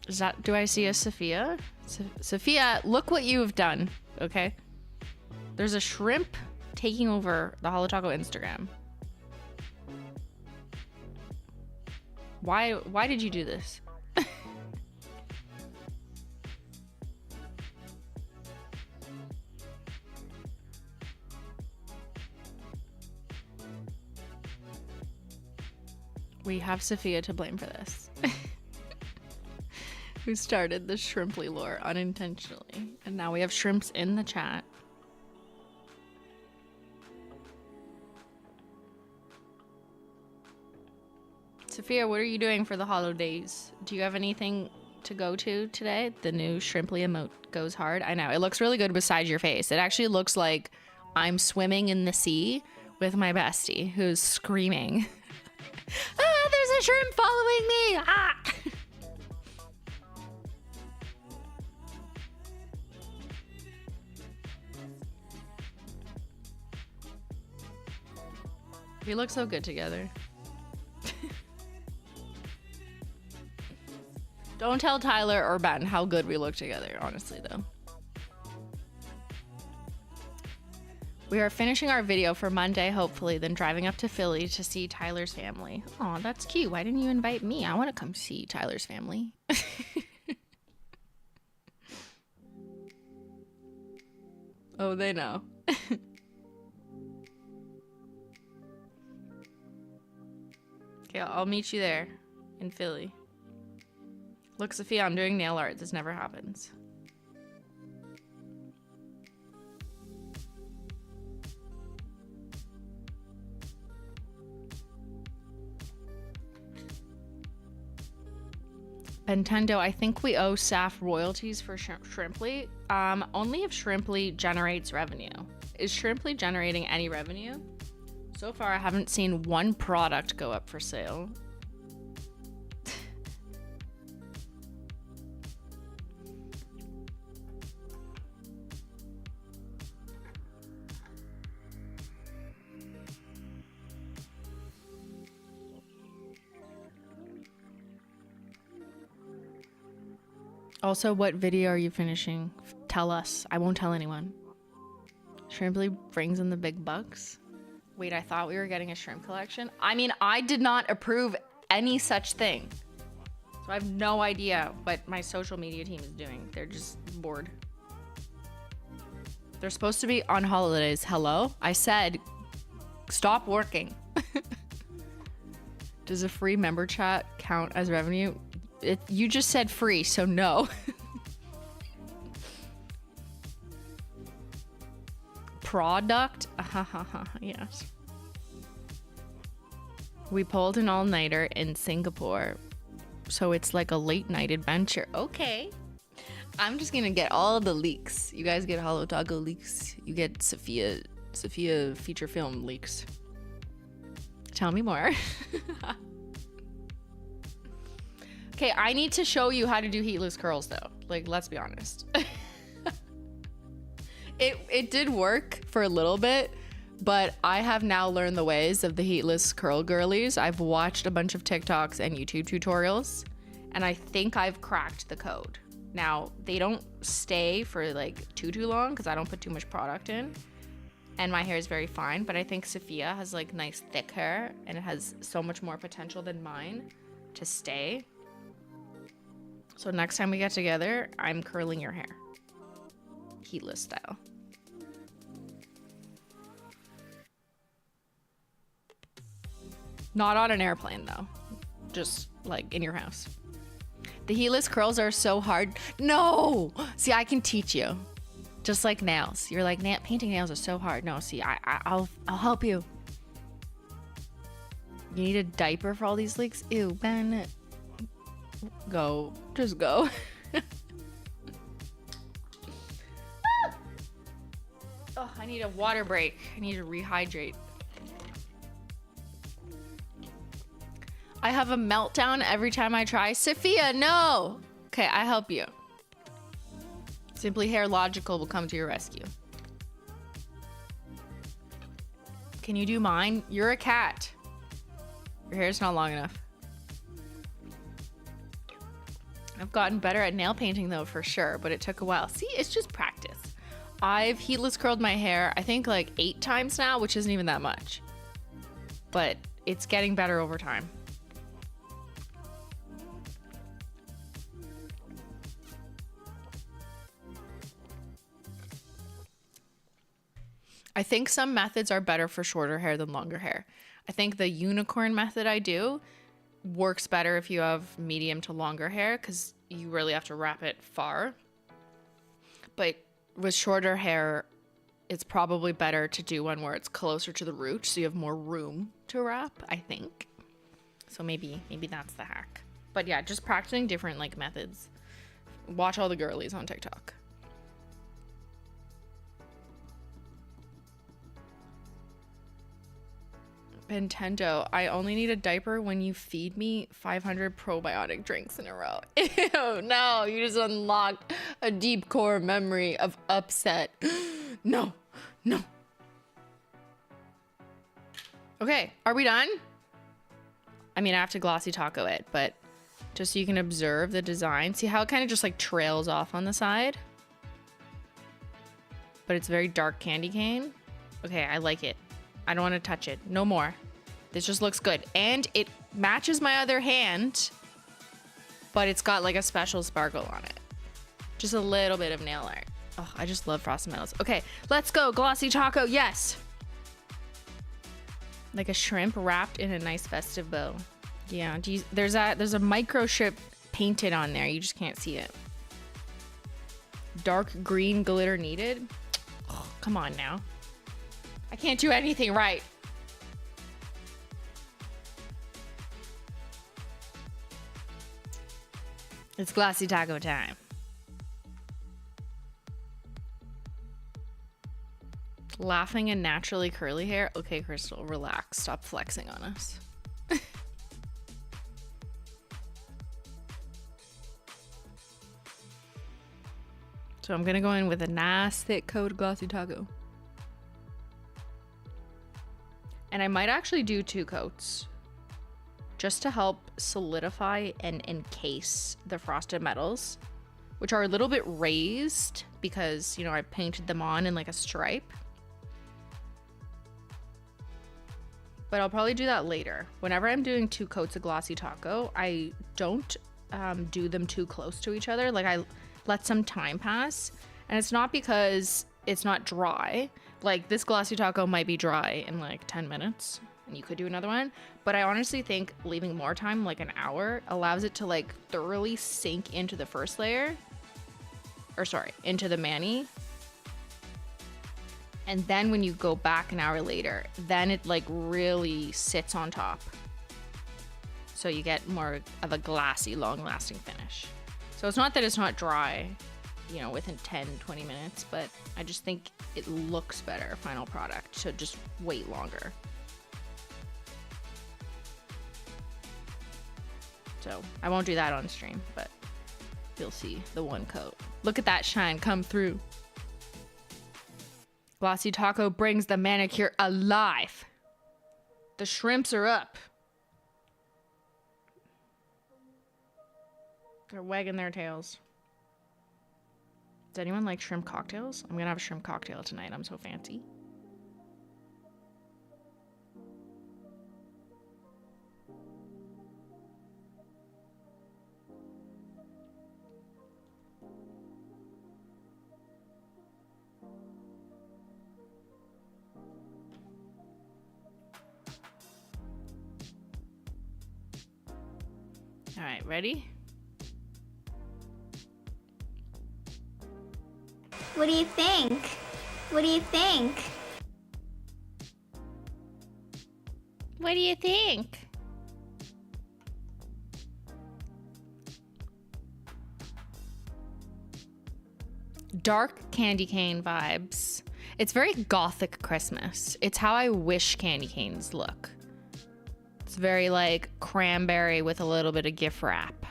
Is that, do I see a Sophia? Sophia, look what you have done, okay? There's a shrimp taking over the HOLO Taco Instagram. Why did you do this? We have Sophia to blame for this. Who started the shrimply lore unintentionally. And now we have shrimps in the chat. Sophia, what are you doing for the Holodays? Do you have anything to go to today? The new shrimply emote goes hard. I know, it looks really good beside your face. It actually looks like I'm swimming in the sea with my bestie who's screaming. Ah, there's a shrimp following me! Ah! We look so good together. Don't tell Tyler or Ben how good we look together, honestly, though. We are finishing our video for Monday, hopefully, then driving up to Philly to see Tyler's family. Aw, that's cute. Why didn't you invite me? I want to come see Tyler's family. Oh, they know. Okay, I'll meet you there in Philly. Look, Sophia, I'm doing nail art. This never happens. Nintendo, I think we owe Saf royalties for Shrimply. Only if Shrimply generates revenue. Is Shrimply generating any revenue? So far, I haven't seen one product go up for sale. Also, what video are you finishing? Tell us. I won't tell anyone. Shrimply brings in the big bucks. Wait, I thought we were getting a shrimp collection. I mean, I did not approve any such thing. So I have no idea what my social media team is doing. They're just bored. They're supposed to be on holidays. Hello? I said, stop working. Does a free member chat count as revenue? You just said free, so no. Product? Yes. We pulled an all-nighter in Singapore, so it's like a late-night adventure. Okay. I'm just gonna get all the leaks. You guys get HOLO THERE leaks. You get Sophia feature film leaks. Tell me more. Okay, I need to show you how to do heatless curls though. Like, let's be honest. It did work for a little bit, but I have now learned the ways of the heatless curl girlies. I've watched a bunch of TikToks and YouTube tutorials, and I think I've cracked the code. Now, they don't stay for like too long because I don't put too much product in, and my hair is very fine, but I think Sophia has like nice thick hair and it has so much more potential than mine to stay. So next time we get together, I'm curling your hair. Heatless style. Not on an airplane though. Just like in your house. The heatless curls are so hard. No! See, I can teach you. Just like nails. You're like, painting nails are so hard. No, see, I'll help you. You need a diaper for all these leaks? Ew, Ben. Go. Just go. Oh, I need a water break. I need to rehydrate. I have a meltdown every time I try. Sophia, no! Okay, I help you. Simplynailogical will come to your rescue. Can you do mine? You're a cat. Your hair's not long enough. I've gotten better at nail painting though, for sure, but it took a while. See, it's just practice. I've heatless curled my hair, I think like 8 times now, which isn't even that much. But it's getting better over time. I think some methods are better for shorter hair than longer hair. I think the unicorn method I do works better if you have medium to longer hair because you really have to wrap it far. But with shorter hair, it's probably better to do one where it's closer to the root so you have more room to wrap, I think. So maybe that's the hack. But yeah, just practicing different like methods. Watch all the girlies on TikTok. Nintendo, I only need a diaper when you feed me 500 probiotic drinks in a row. Ew, no, you just unlocked a deep core memory of upset. No, no. Okay, are we done? I mean, I have to Glossy Taco it, but just so you can observe the design. See how it kind of just like trails off on the side? But it's very dark candy cane. Okay, I like it. I don't want to touch it. No more. This just looks good. And it matches my other hand, but it's got like a special sparkle on it. Just a little bit of nail art. Oh, I just love frosted metals. Okay, let's go. Glossy Taco, yes. Like a shrimp wrapped in a nice festive bow. Yeah, there's a micro strip painted on there. You just can't see it. Dark green glitter needed. Oh, come on now. I can't do anything right. It's Glossy Taco time. Laughing and naturally curly hair. Okay, Crystal, relax. Stop flexing on us. So I'm gonna go in with a nice thick coat of Glossy Taco. And I might actually do 2 coats just to help solidify and encase the frosted metals, which are a little bit raised because, you know, I painted them on in like a stripe. But I'll probably do that later. Whenever I'm doing 2 coats of Glossy Taco, I don't do them too close to each other. Like, I let some time pass. And it's not because it's not dry. Like, this Glossy Taco might be dry in like 10 minutes. And you could do another one. But I honestly think leaving more time, like an hour, allows it to like thoroughly sink into the first layer. Or sorry, into the mani. And then when you go back an hour later, then it like really sits on top. So you get more of a glassy, long-lasting finish. So it's not that it's not dry, you know, within 10, 20 minutes, but I just think it looks better, final product, to just wait longer. So I won't do that on stream, but you'll see the 1 coat. Look at that shine come through. Glossy Taco brings the manicure alive. The shrimps are up. They're wagging their tails. Does anyone like shrimp cocktails? I'm gonna have a shrimp cocktail tonight. I'm so fancy. All right, ready? What do you think? What do you think? What do you think? Dark candy cane vibes. It's very gothic Christmas. It's how I wish candy canes look. It's very like cranberry with a little bit of gift wrap.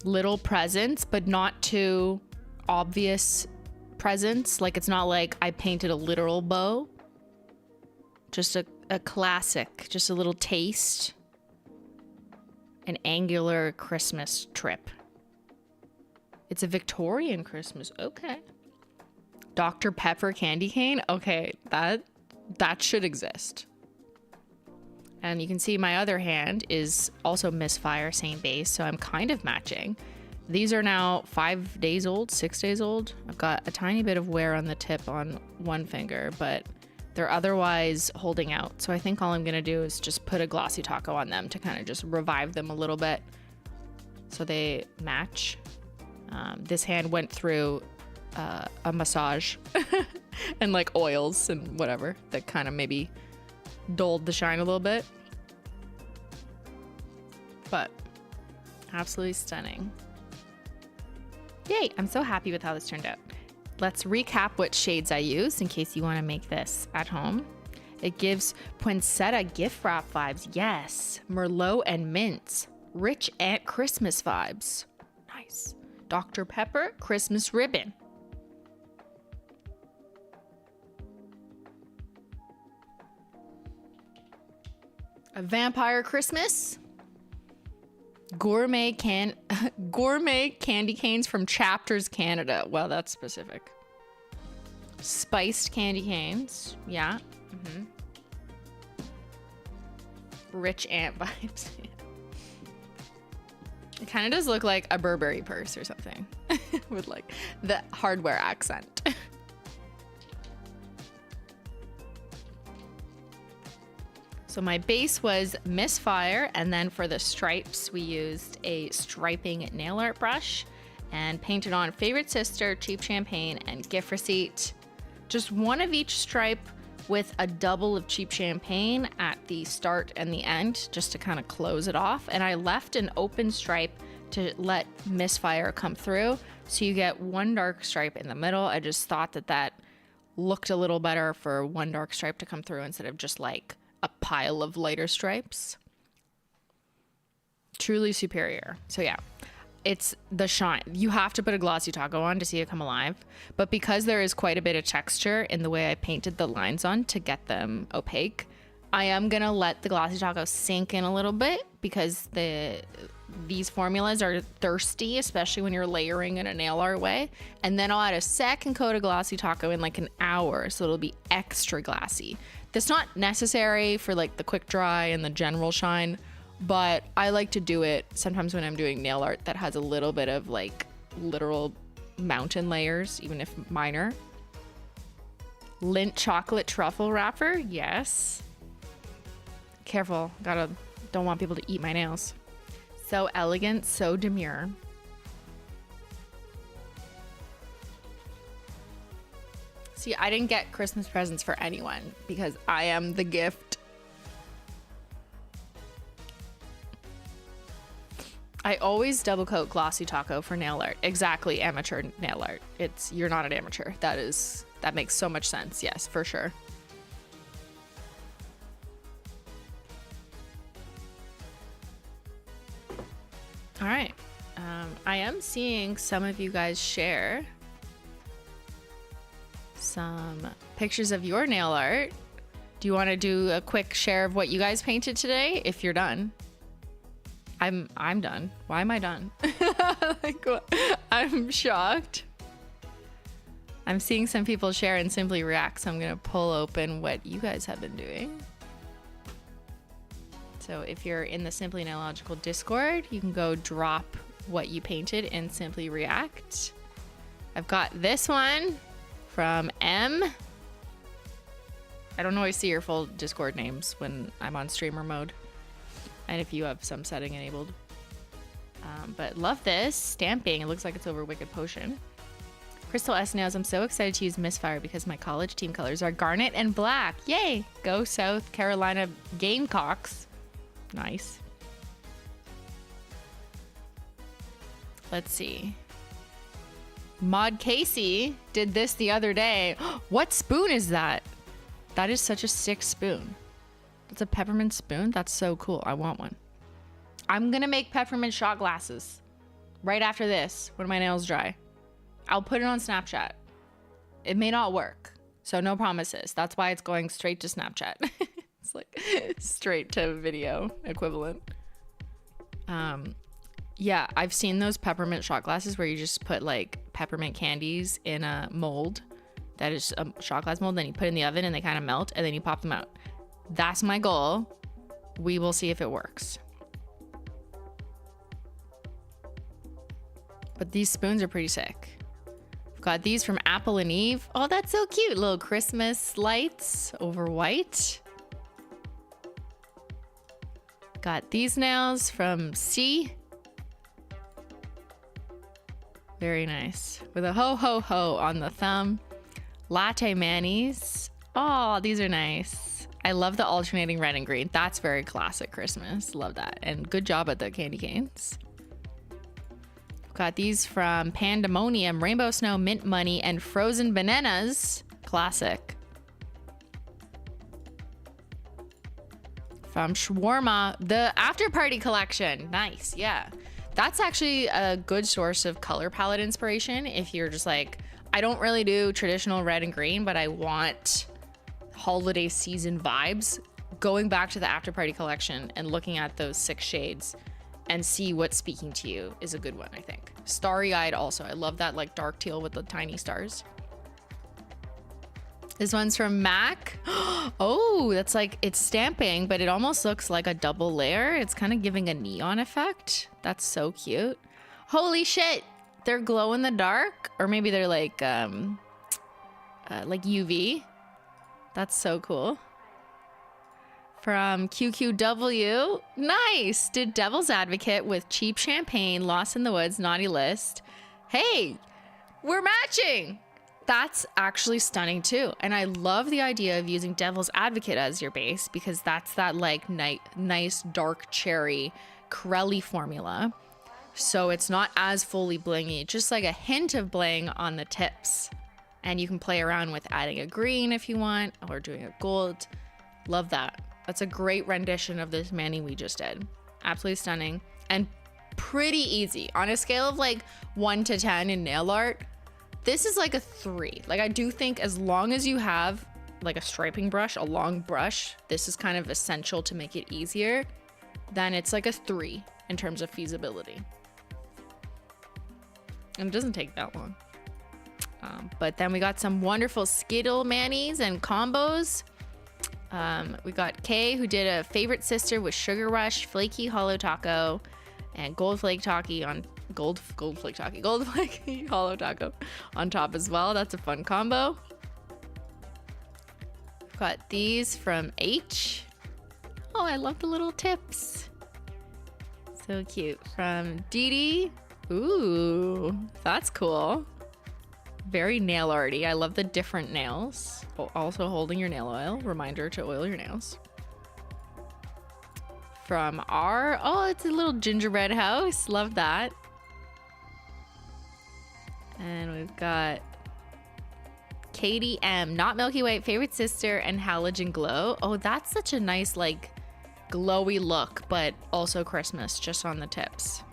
Little presents, but not too obvious presents. Like, it's not like I painted a literal bow. Just a classic, just a little taste. An angular Christmas trip. It's a Victorian Christmas. Okay. Dr. Pepper candy cane. Okay, that should exist. And you can see my other hand is also Misfire, same base, so I'm kind of matching. These are now 5 days old, 6 days old. I've got a tiny bit of wear on the tip on one finger, but they're otherwise holding out. So I think all I'm gonna do is just put a Glossy Taco on them to kind of just revive them a little bit so they match. This hand went through a massage and like oils and whatever that kind of maybe dulled the shine a little bit. But absolutely stunning. Yay, I'm so happy with how this turned out. Let's recap what shades I used in case you want to make this at home. It gives poinsettia gift wrap vibes. Yes. Merlot and mint. Rich Aunt Christmas vibes. Nice. Dr. Pepper Christmas ribbon. A vampire Christmas. Gourmet candy canes from Chapters Canada. Well, that's specific. Spiced candy canes. Yeah. Rich Aunt vibes. It kind of does look like a Burberry purse or something with like the hardware accent. So my base was Misfire, and then for the stripes, we used a striping nail art brush and painted on Favorite Sister, Cheap Champagne, and Gift Receipt. Just one of each stripe with a double of Cheap Champagne at the start and the end, just to kind of close it off. And I left an open stripe to let Misfire come through, so you get one dark stripe in the middle. I just thought that looked a little better for one dark stripe to come through instead of just like a pile of lighter stripes. Truly superior. So yeah, it's the shine. You have to put a Glossy Taco on to see it come alive, but because there is quite a bit of texture in the way I painted the lines on to get them opaque, I am gonna let the Glossy Taco sink in a little bit because these formulas are thirsty, especially when you're layering in a nail art way. And then I'll add a second coat of Glossy Taco in like an hour, so it'll be extra glassy. That's not necessary for like the quick dry and the general shine, but I like to do it sometimes when I'm doing nail art that has a little bit of like literal mountain layers, even if minor. Lint chocolate truffle wrapper, yes. Careful, don't want people to eat my nails. So elegant, so demure. See, I didn't get Christmas presents for anyone because I am the gift. I always double coat Glossy Taco for nail art. Exactly, amateur nail art. You're not an amateur. That makes so much sense. Yes, for sure. All right. I am seeing some of you guys share some pictures of your nail art. Do you want to do a quick share of what you guys painted today? If you're done. I'm done. Why am I done? Like, what? I'm shocked. I'm seeing some people share and simply react, so I'm gonna pull open what you guys have been doing. So if you're in the Simplynailogical Discord, you can go drop what you painted and simply react. I've got this one from M. I don't always see your full Discord names when I'm on streamer mode, and if you have some setting enabled. But love this stamping. It looks like it's over Wicked Potion. Crystal S knows I'm so excited to use Misfire because my college team colors are garnet and black. Yay! Go South Carolina Gamecocks. Nice. Let's see. Mod Casey did this the other day. What spoon is that? That is such a sick spoon. It's a peppermint spoon. That's so cool. I want one. I'm gonna make peppermint shot glasses right after this when my nails dry. I'll put it on Snapchat. It may not work, so no promises. That's why it's going straight to Snapchat. It's like straight to video equivalent. Yeah, I've seen those peppermint shot glasses where you just put like peppermint candies in a mold that is a shot glass mold, then you put it in the oven and they kind of melt and then you pop them out. That's my goal. We will see if it works. But these spoons are pretty sick. I've got these from Apple and Eve. Oh, that's so cute. Little Christmas lights over white. Got these nails from C. Very nice. With a ho ho ho on the thumb. Latte manis. Oh, these are nice. I love the alternating red and green. That's very classic Christmas. Love that. And good job at the candy canes. Got these from Pandemonium, Rainbow Snow, Mint Money, and Frozen Bananas. Classic. From Shawarma, the After Party collection. Nice, yeah. That's actually a good source of color palette inspiration if you're just like, I don't really do traditional red and green, but I want holiday season vibes. Going back to the After Party collection and looking at those 6 shades and see what's speaking to you is a good one, I think. Starry-eyed also. I love that like dark teal with the tiny stars. This one's from MAC. Oh, that's like, it's stamping, but it almost looks like a double layer. It's kind of giving a neon effect. That's so cute. Holy shit. They're glow in the dark, or maybe they're like UV. That's so cool. From QQW, nice. Did Devil's Advocate with Cheap Champagne, Lost in the Woods, Naughty List. Hey, we're matching. That's actually stunning too. And I love the idea of using Devil's Advocate as your base because that's that like nice dark cherry Corelli formula. So it's not as fully blingy, just like a hint of bling on the tips. And you can play around with adding a green if you want or doing a gold. Love that. That's a great rendition of this mani we just did. Absolutely stunning and pretty easy. On a scale of like 1 to 10 in nail art, this is like a 3. Like I do think as long as you have like a striping brush, a long brush, this is kind of essential to make it easier. Then it's like a 3. in terms of feasibility. And it doesn't take that long. But then we got some wonderful Skittle manis and combos. We got Kay, who did a favorite sister with Sugar Rush, Flaky Holo Taco, and Gold Flake Taki on Gold Flake Holo Taco on top as well. That's a fun combo. We've got these from H. Oh, I love the little tips. So cute. From Dee Dee. Ooh, that's cool. Very nail arty. I love the different nails. Also holding your nail oil. Reminder to oil your nails. From R. Oh, it's a little gingerbread house. Love that. And we've got Katie M. Not Milky Way, favorite sister, and Halogen Glow. Oh, that's such a nice, like, glowy look, but also Christmas just on the tips.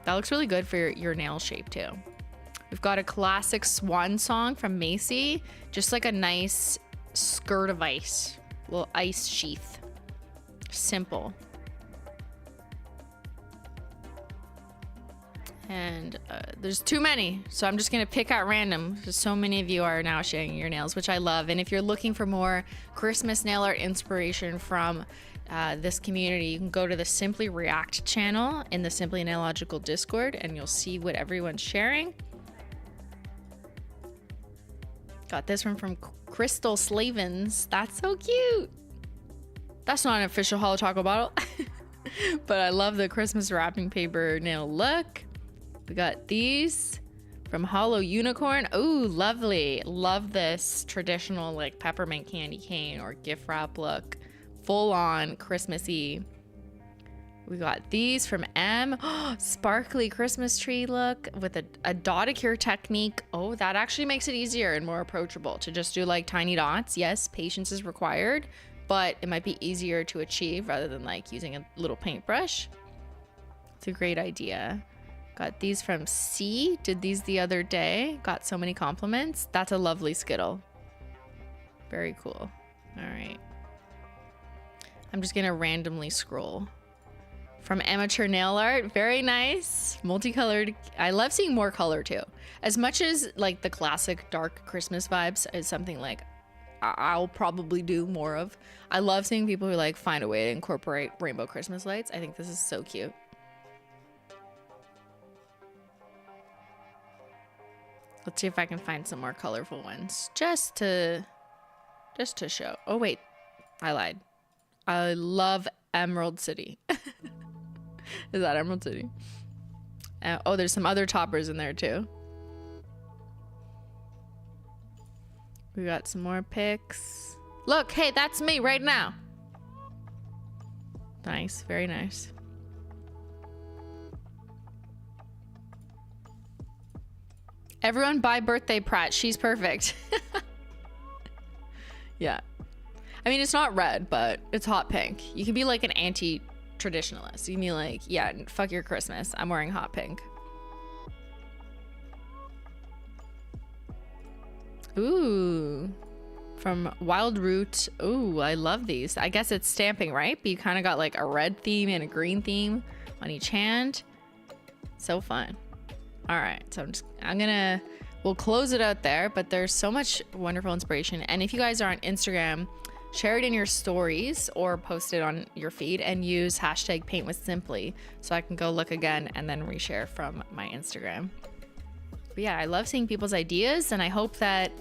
That looks really good for your nail shape too. We've got a classic swan song from Macy, just like a nice skirt of ice, little ice sheath. Simple. And there's too many, so I'm just gonna pick out random. So many of you are now sharing your nails, which I love. And if you're looking for more Christmas nail art inspiration from this community, you can go to the Simply React channel in the Simplynailogical Discord, and you'll see what everyone's sharing. Got this one from Crystal Slavens. That's so cute. That's not an official Holo Taco bottle, but I love the Christmas wrapping paper nail look. We got these from Holo Unicorn. Ooh, lovely. Love this traditional like peppermint candy cane or gift wrap look. Full on Christmassy. We got these from M. Sparkly Christmas tree look with a dotacure technique. Oh, that actually makes it easier and more approachable to just do like tiny dots. Yes, patience is required, but it might be easier to achieve rather than like using a little paintbrush. It's a great idea. Got these from C. Did these the other day. Got so many compliments. That's a lovely Skittle. Very cool. All right. I'm just gonna randomly scroll. From Amateur Nail Art, very nice, multicolored. I love seeing more color too. As much as like the classic dark Christmas vibes is something like I'll probably do more of. I love seeing people who like find a way to incorporate rainbow Christmas lights. I think this is so cute. Let's see if I can find some more colorful ones just to show. Oh wait, I lied. I love Emerald City. Is that Emerald City? Oh, there's some other toppers in there too. We got some more pics. Look, hey, that's me right now. Nice, very nice. Everyone buy Birthday Pratt. She's perfect. Yeah. I mean, it's not red, but it's hot pink. You can be like an anti-traditionalist. You can be like, yeah, fuck your Christmas. I'm wearing hot pink. Ooh. From Wild Root. Ooh, I love these. I guess it's stamping, right? But you kind of got like a red theme and a green theme on each hand. So fun. All right, so we'll close it out there, but there's so much wonderful inspiration. And if you guys are on Instagram, share it in your stories or post it on your feed and use hashtag #PaintWithSimply so I can go look again and then reshare from my Instagram. But yeah, I love seeing people's ideas, and I hope that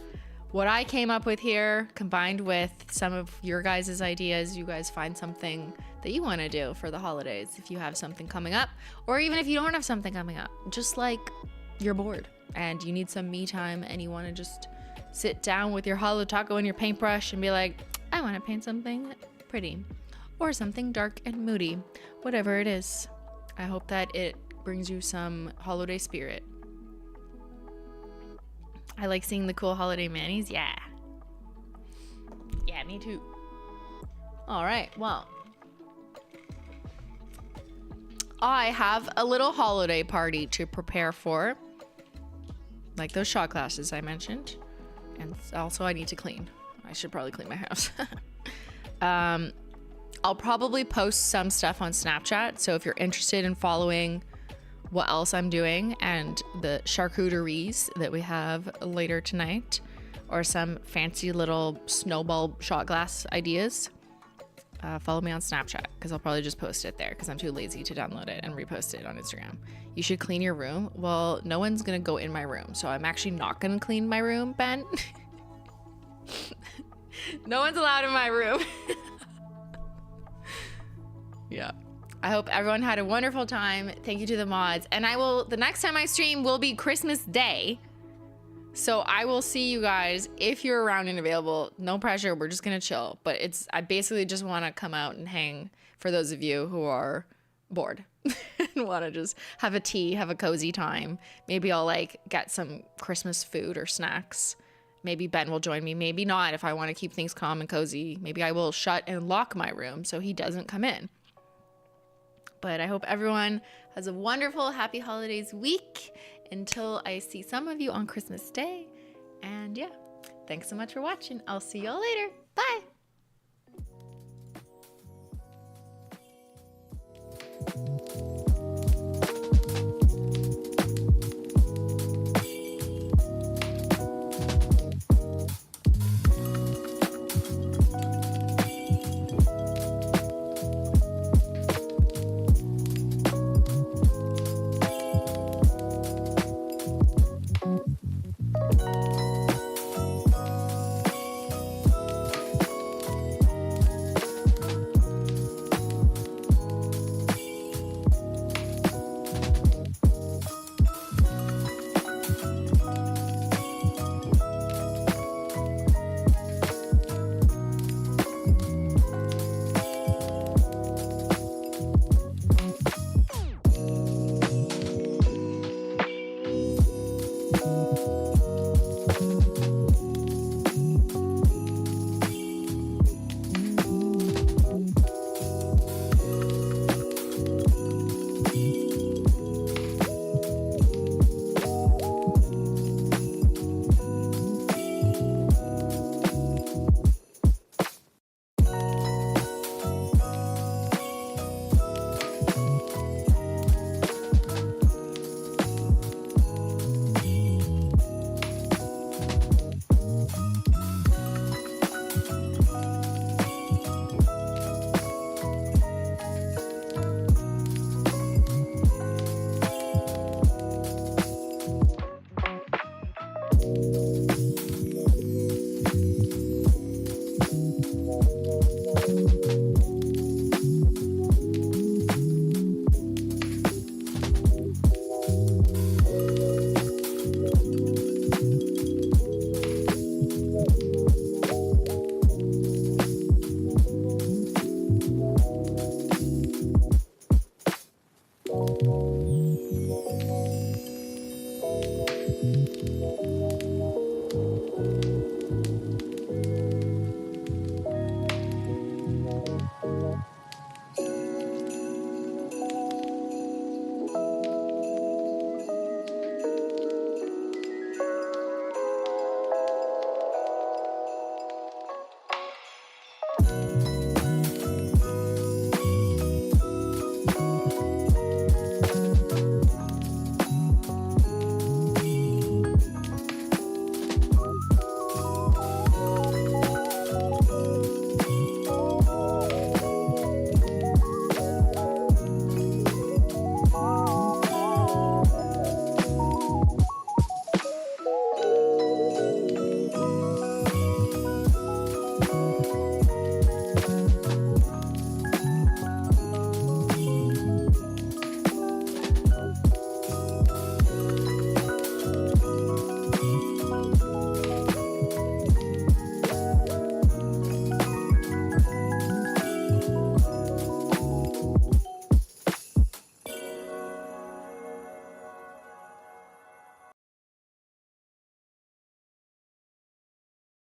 what I came up with here combined with some of your guys' ideas, you guys find something that you want to do for the holidays. If you have something coming up, or even if you don't have something coming up, just like you're bored and you need some me time and you want to just sit down with your Holo Taco and your paintbrush and be like, I want to paint something pretty or something dark and moody, whatever it is. I hope that it brings you some holiday spirit. I like seeing the cool holiday manis. Yeah. Yeah, me too. All right, well, I have a little holiday party to prepare for, like those shot glasses I mentioned. And also I need to clean. I should probably clean my house. I'll probably post some stuff on Snapchat. So if you're interested in following what else I'm doing and the charcuteries that we have later tonight, or some fancy little snowball shot glass ideas, follow me on Snapchat, because I'll probably just post it there because I'm too lazy to download it and repost it on Instagram. You should clean your room. Well, no one's gonna go in my room, so I'm actually not gonna clean my room, Ben. No one's allowed in my room. Yeah. I hope everyone had a wonderful time. Thank you to the mods. And the next time I stream will be Christmas Day. So I will see you guys if you're around and available. No pressure. We're just going to chill. But I basically just want to come out and hang for those of you who are bored and want to just have a tea, have a cozy time. Maybe I'll like get some Christmas food or snacks. Maybe Ben will join me. Maybe not if I want to keep things calm and cozy. Maybe I will shut and lock my room so he doesn't come in. But I hope everyone has a wonderful, happy holidays week until I see some of you on Christmas Day. And yeah, thanks so much for watching. I'll see y'all later. Bye.